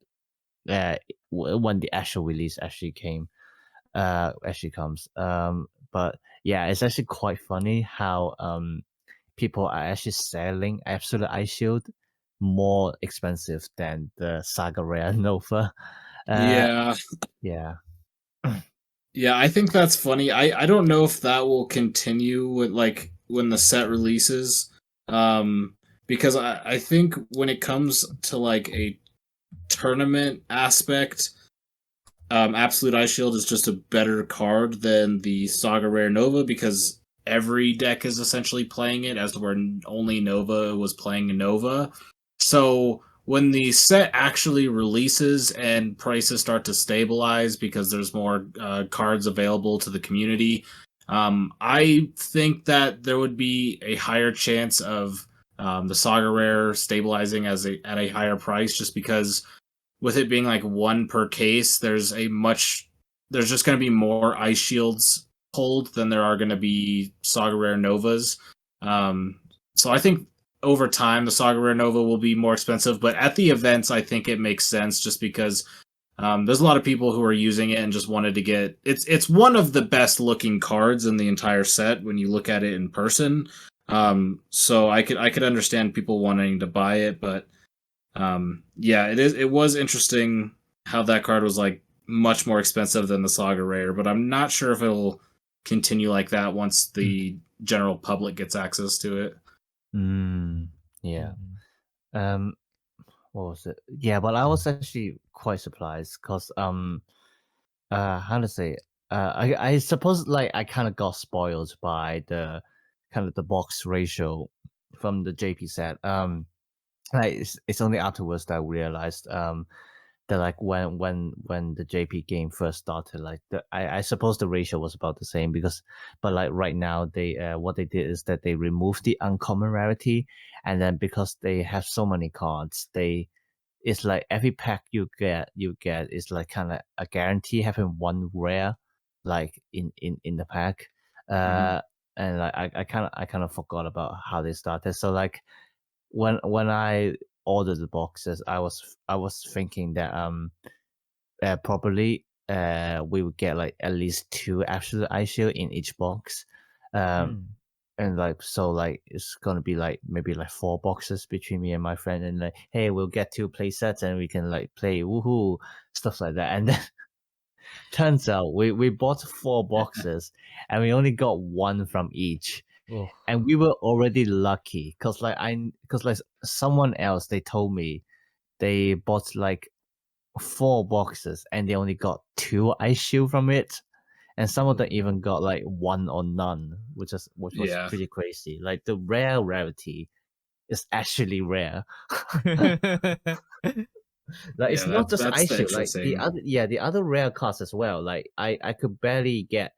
the actual release actually comes. But yeah, it's actually quite funny how people are actually selling Absolute Ice Shield more expensive than the Saga Rare Nova. Yeah. Yeah, I think that's funny. I don't know if that will continue with like when the set releases. Because I think when it comes to like a tournament aspect, Absolute Ice Shield is just a better card than the Saga Rare Nova because every deck is essentially playing it, as to where only Nova was playing a Nova. So when the set actually releases and prices start to stabilize because there's more cards available to the community, I think that there would be a higher chance of the Saga Rare stabilizing at a higher price, just because with it being like one per case, there's just going to be more Ice Shields pulled than there are going to be Saga Rare Novas. So I think over time the Saga Rare Nova will be more expensive, but at the events I think it makes sense just because there's a lot of people who are using it and just wanted to get it's one of the best looking cards in the entire set when you look at it in person. So I could understand people wanting to buy it, but yeah, it was interesting how that card was like much more expensive than the Saga Rare, but I'm not sure if it'll continue like that once the general public gets access to it. Yeah. What was it? Yeah, but I was actually quite surprised because how to say I suppose like I kind of got spoiled by the kind of the box ratio from the JP set. Like it's only afterwards that I realized that like when the JP game first started, like I suppose the ratio was about the same but like right now they what they did is that they removed the uncommon rarity, and then because they have so many cards, it's like every pack you get is like kind of a guarantee having one rare like in the pack. And like I kind of forgot about how they started. So like when I ordered the boxes, I was thinking that probably we would get like at least 2 Absolute Ice Shield in each box. And like so like it's gonna be like maybe like 4 boxes between me and my friend, and like, hey, we'll get 2 play sets and we can like play woohoo stuff like that. And then turns out we bought 4 boxes and we only got 1 from each. And we were already lucky because like someone else, they told me they bought like 4 boxes and they only got 2 Ice Shield from it, and some of them even got like 1 or none, which was pretty crazy. Like the rarity is actually rare. Like it's not just Ice Shield, like the other rare cards as well. Like I could barely get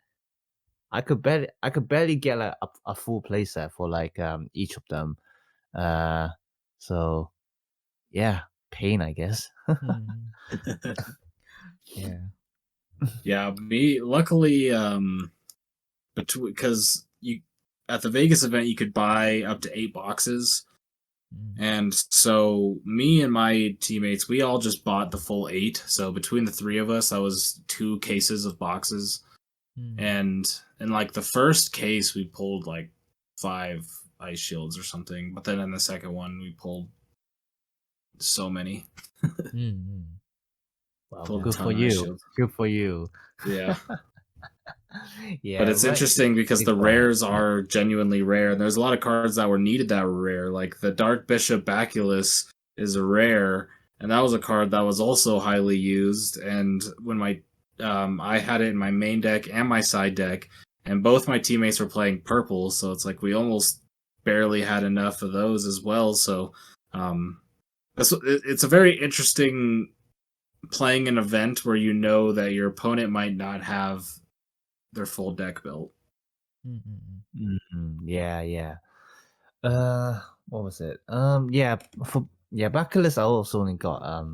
like a full playset for like each of them. So yeah, pain, I guess. Yeah, me luckily because you at the Vegas event you could buy up to 8 boxes. And so me and my teammates, we all just bought the full 8. So between the 3 of us, that was 2 cases of boxes. And in like the first case, we pulled like 5 Ice Shields or something. But then in the second one, we pulled so many. Wow, good for you. Good for you. Yeah. Yeah, but it's interesting because the rares are genuinely rare. And there's a lot of cards that were needed that were rare. Like the Dark Bishop Baculus is a rare, and that was a card that was also highly used. And when my I had it in my main deck and my side deck, and both my teammates were playing purple, so it's like we almost barely had enough of those as well. So it's a very interesting playing an event where you know that your opponent might not have their full deck built. Yeah. What was it? Bucket list I also only got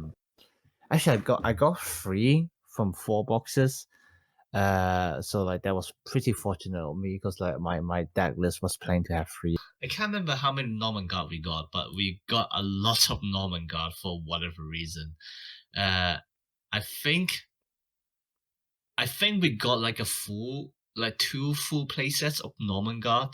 actually I got 3 from 4 boxes. So like that was pretty fortunate on me because like my deck list was planning to have 3. I can't remember how many Norman Guard we got, but we got a lot of Norman Guard for whatever reason. I think we got like 2 full playsets of Norman Guard.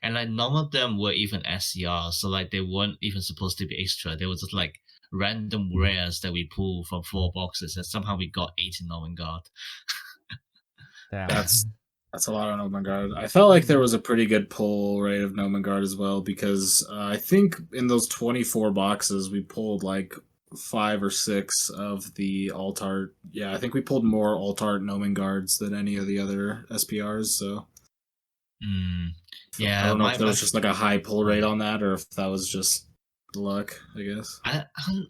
And like none of them were even SCR, so like they weren't even supposed to be extra. They were just like random rares that we pulled from 4 boxes, and somehow we got 18 Norman Guard. Damn. That's a lot of Noman Guard. I felt like there was a pretty good pull rate of Noman Guard as well because I think in those 24 boxes we pulled like 5 or 6 of the Altart. Yeah, I think we pulled more Altart Noman Guards than any of the other SPRs. So yeah, I don't know if there was just like a high pull rate on that or if that was just luck, I guess.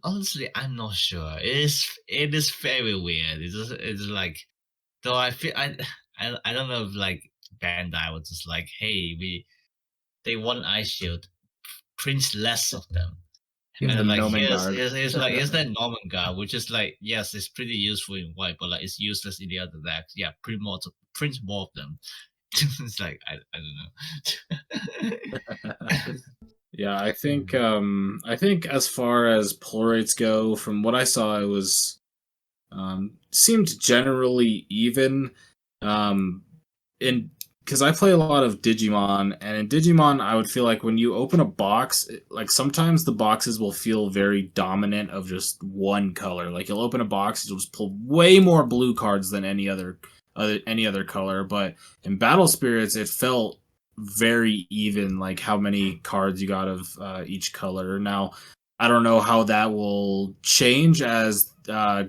Honestly, I'm not sure. It is very weird. It's like, though I feel I don't know if like Bandai was just like, hey, they want Ice Shield, print less of them. And then like here's that Norman Guard, which is like, yes, it's pretty useful in white, but like it's useless in the other decks. Yeah, print more of them. It's like I don't know. Yeah, I think as far as pull rates go, from what I saw, it was seemed generally even. Because I play a lot of Digimon, and in Digimon, I would feel like when you open a box, like sometimes the boxes will feel very dominant of just one color. Like you'll open a box, you'll just pull way more blue cards than any other color. But in Battle Spirits, it felt very even, like how many cards you got of each color. Now, I don't know how that will change as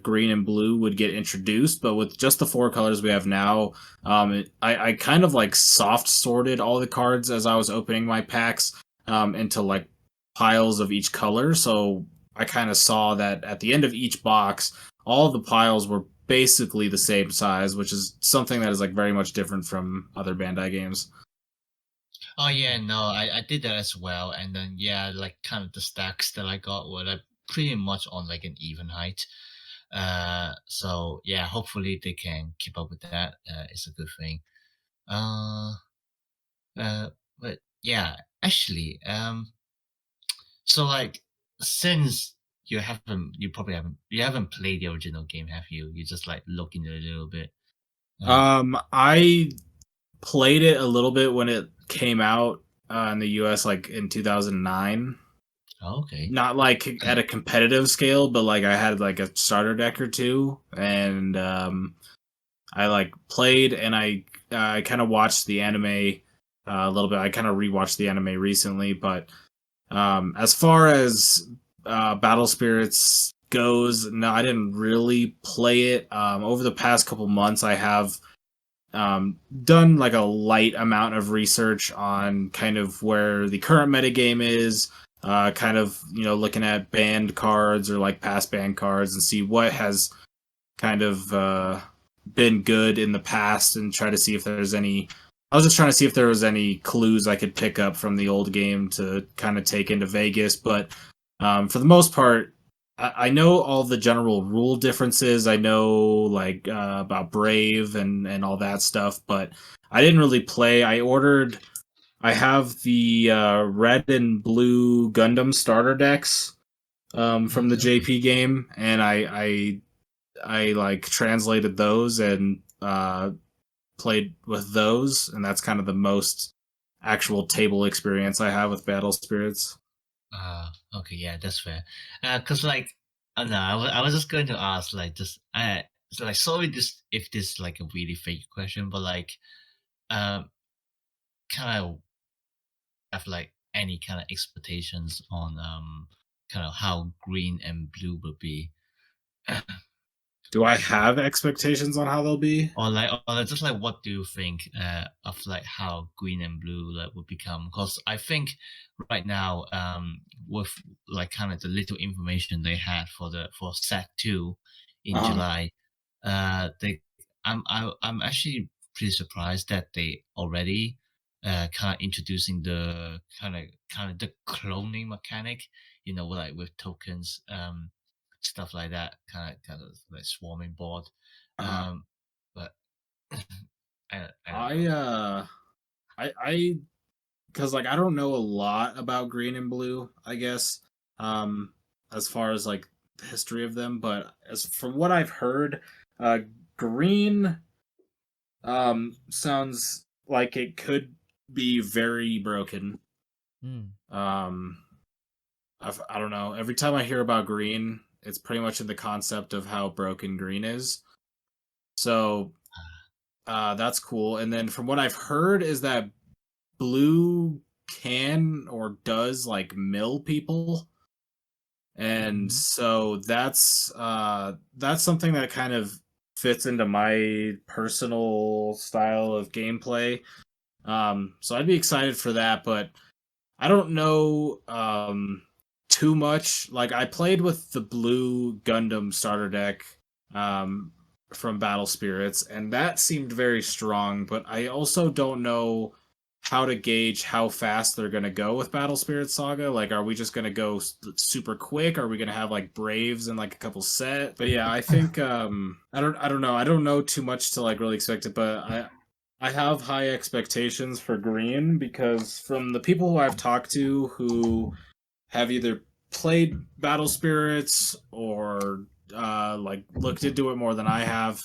green and blue would get introduced, but with just the 4 colors we have now, I kind of like soft sorted all the cards as I was opening my packs into like piles of each color. So I kind of saw that at the end of each box, all of the piles were basically the same size, which is something that is like very much different from other Bandai games. Oh yeah, no, I did that as well, and then yeah, like kind of the stacks that I got were like pretty much on like an even height. So yeah, hopefully they can keep up with that. It's a good thing. But yeah, actually, so like since you haven't played the original game, have you? You just like looking at it a little bit. I played it a little bit when it came out in the US, like in 2009. Okay. Not like at a competitive scale, but like I had like a starter deck or 2, and I like played, and I kind of watched the anime a little bit. I kind of rewatched the anime recently, but as far as Battle Spirits goes, no, I didn't really play it. Over the past couple months, I have done like a light amount of research on kind of where the current metagame is, kind of, looking at banned cards or like past banned cards and see what has kind of been good in the past and try to see if there's any. I was just trying to see if there was any clues I could pick up from the old game to kind of take into Vegas, but for the most part, I know all the general rule differences. I know like about Brave and all that stuff, but I didn't really play. I have the red and blue Gundam starter decks from the JP game, and I like translated those and played with those, and that's kind of the most actual table experience I have with Battle Spirits. Okay, yeah, that's fair. Cause like, no, I was just going to ask, like, so like, sorry, if this is like a really fake question, but like, kind of have like any kind of expectations on kind of how green and blue would be. Do I have expectations on how they'll be? Or just like, what do you think of like how green and blue like would become? Because I think right now, with like kind of the little information they had for set 2 in July, I'm actually pretty surprised that they already kind of introducing the kind of the cloning mechanic, like with tokens, stuff like that, kind of like swarming board. But I because like I don't know a lot about green and blue, I guess, as far as like the history of them, but as from what I've heard, green sounds like it could be very broken. I don't know. Every time I hear about green, it's pretty much in the concept of how broken green is. So that's cool. And then from what I've heard is that blue can or does like mill people. And so that's something that kind of fits into my personal style of gameplay. So I'd be excited for that, but I don't know too much. Like I played with the blue Gundam starter deck from Battle Spirits, and that seemed very strong, but I also don't know how to gauge how fast they're going to go with Battle Spirit Saga. Like, are we just going to go super quick? Are we going to have like Braves and like a couple set? But yeah, I think I don't know. I don't know too much to like really expect it, but I have high expectations for green because from the people who I've talked to who have either played Battle Spirits or like looked into it more than I have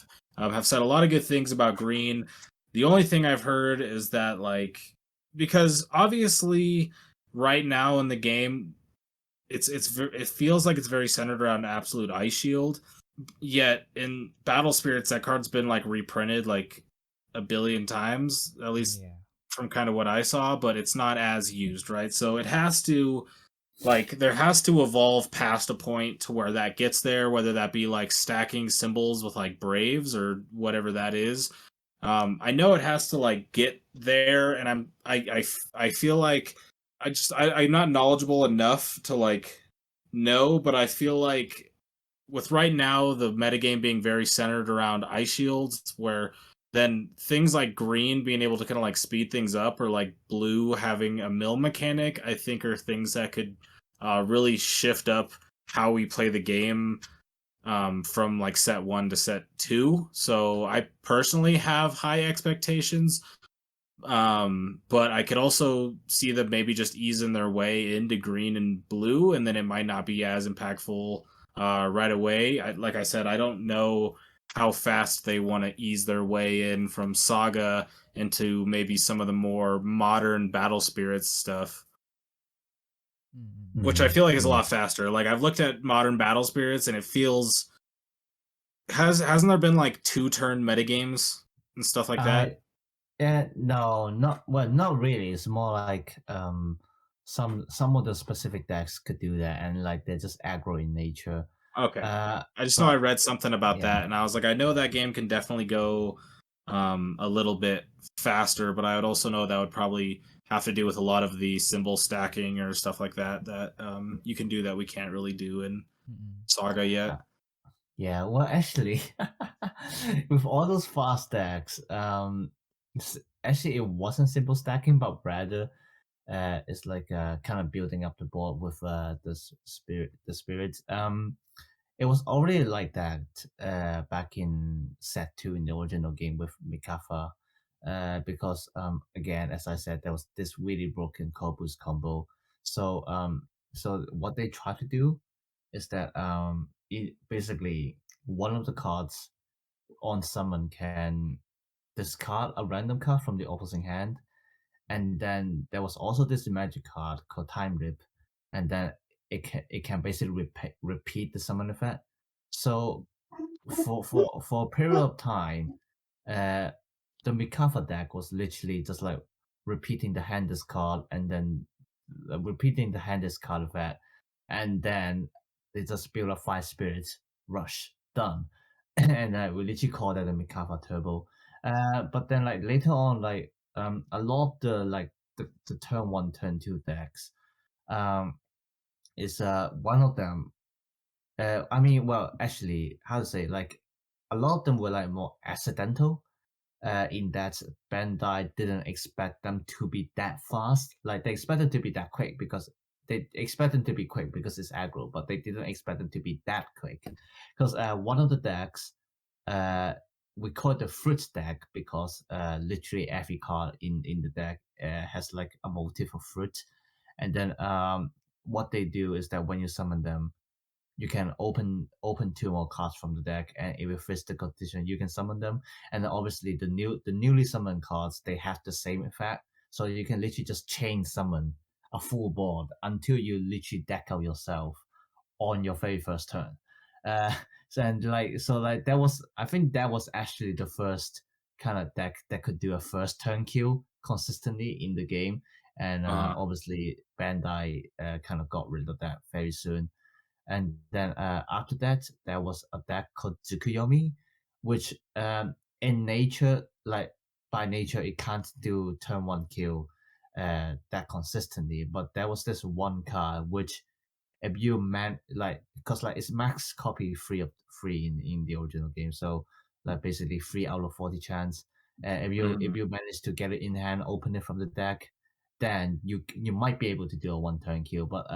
said a lot of good things about green. The only thing I've heard is that like because obviously right now in the game it feels like it's very centered around Absolute Ice Shield, yet in Battle Spirits that card's been like reprinted like a billion times, at least from kind of what I saw, but it's not as used, right? So it has to like there has to evolve past a point to where that gets there, whether that be like stacking symbols with like Braves or whatever that is. I know it has to like get there, and I feel like I'm not knowledgeable enough to like know, but I feel like with right now the metagame being very centered around ice shields, where then things like green being able to kind of like speed things up, or like blue having a mill mechanic, I think are things that could really shift up how we play the game from like set 1 to set 2. So I personally have high expectations, but I could also see them maybe just easing their way into green and blue, and then it might not be as impactful right away. Like I said, I don't know how fast they want to ease their way in from Saga into maybe some of the more modern Battle Spirits stuff, which I feel like is a lot faster. Like I've looked at modern Battle Spirits and it feels hasn't there been like 2-turn metagames and stuff like that? Yeah, no, not really. It's more like some of the specific decks could do that, and like they're just aggro in nature. Okay. I just know I read something about that, and I was like, I know that game can definitely go a little bit faster, but I would also know that would probably have to do with a lot of the symbol stacking or stuff like that you can do that we can't really do in Saga yet. Yeah, well, actually, with all those fast stacks, actually it wasn't simple stacking, but rather it's like kind of building up the board with the spirits. It was already like that back in set 2 in the original game with Mikafa, because again, as I said, there was this really broken Kobus combo. So so what they try to do is that basically one of the cards on summon can discard a random card from the opposing hand, and then there was also this magic card called Time Rip, and then it can basically repeat the summon effect. So for a period of time, the Mikafa deck was literally just like repeating the hand discard and then repeating the hand discard effect, and then they just build up 5 spirits, rush, done. and we literally call that a Mikava Turbo. But then like later on, like a lot of the turn 1, turn 2 decks, is one of them. I mean, well, actually, how to say, like a lot of them were like more accidental. In that Bandai didn't expect them to be that fast. Like they expected to be that quick because they expect them to be quick because it's aggro, but they didn't expect them to be that quick. Because one of the decks, we call it the fruit deck because literally every card in the deck has like a motif of fruit, and then what they do is that when you summon them, you can open 2 more cards from the deck, and if it fits the condition, you can summon them. And then obviously the newly summoned cards, they have the same effect, so you can literally just chain summon a full board until you literally deck out yourself on your very first turn. So that was, I think that was actually the first kind of deck that could do a first turn kill consistently in the game. And obviously Bandai kind of got rid of that very soon. And then after that, there was a deck called Tsukuyomi, which in nature, like by nature, it can't do turn 1 kill that consistently. But there was this one card which, if you because like it's max copy free in the original game, so like basically 3 out of 40 chance. If you manage to get it in hand, open it from the deck, then you might be able to do a 1 turn kill. But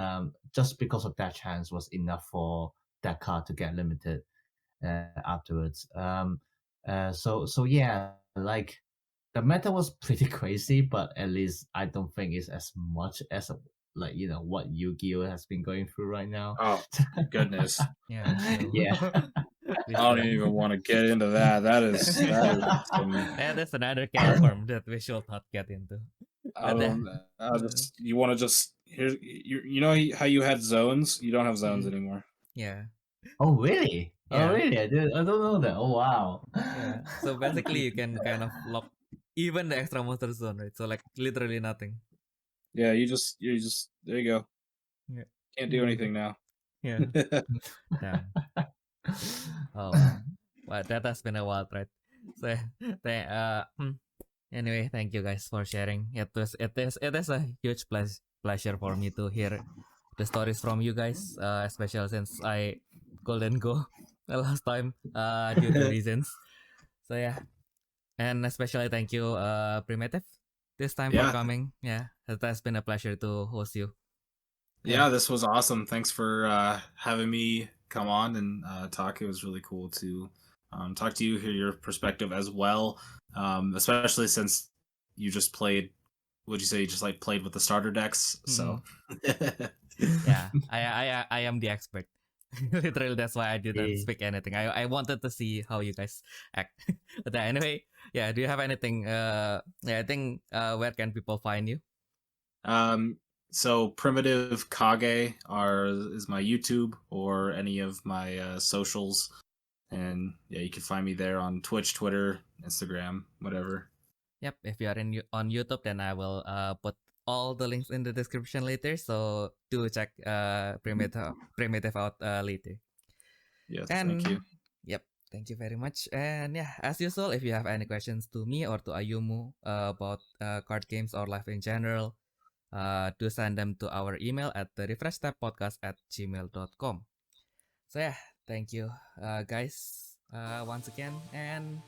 just because of that chance was enough for that card to get limited afterwards. So yeah, like the meta was pretty crazy, but at least I don't think it's as much as like what Yu-Gi-Oh has been going through right now. Oh goodness. Yeah. So. Yeah. I don't even want to get into that. That is some, Yeah, that's another can form that we should not get into. you want to just here you know how you had zones? You don't have zones anymore. Yeah. Oh really? Yeah. Oh really? I don't know that. Oh wow. Yeah. So basically, you can kind of lock even the extra monster zone, right? So like literally nothing. Yeah, you just there you go. Yeah. Can't do anything now. Yeah. Damn. Oh, well, that has been a wild ride. So, anyway, thank you guys for sharing. It is a huge pleasure for me to hear the stories from you guys, especially since I couldn't go the last time due to reasons. So yeah, and especially thank you, Primitive, this time for coming. Yeah, it has been a pleasure to host you. Yeah, this was awesome. Thanks for having me come on and talk. It was really cool to talk to you, hear your perspective as well, especially since you just played. Would you say you just like played with the starter decks? So yeah, I am the expert. Literally, that's why I didn't speak anything. I wanted to see how you guys act. But anyway, yeah. Do you have anything? I think where can people find you? So PrimitiveKage is my YouTube or any of my socials, and yeah, you can find me there on Twitch, Twitter, Instagram, whatever. Yep, if you are on YouTube, then I will put all the links in the description later. So do check Primitive out later. Yes, and, thank you. Yep, thank you very much. And yeah, as usual, if you have any questions to me or to Ayumu about card games or life in general, do send them to our email at therefreshtappodcast@gmail.com. So yeah, thank you guys once again, and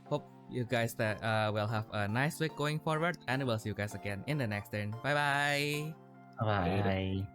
hope you guys will have a nice week going forward, and we'll see you guys again in the next turn. Bye bye. Bye.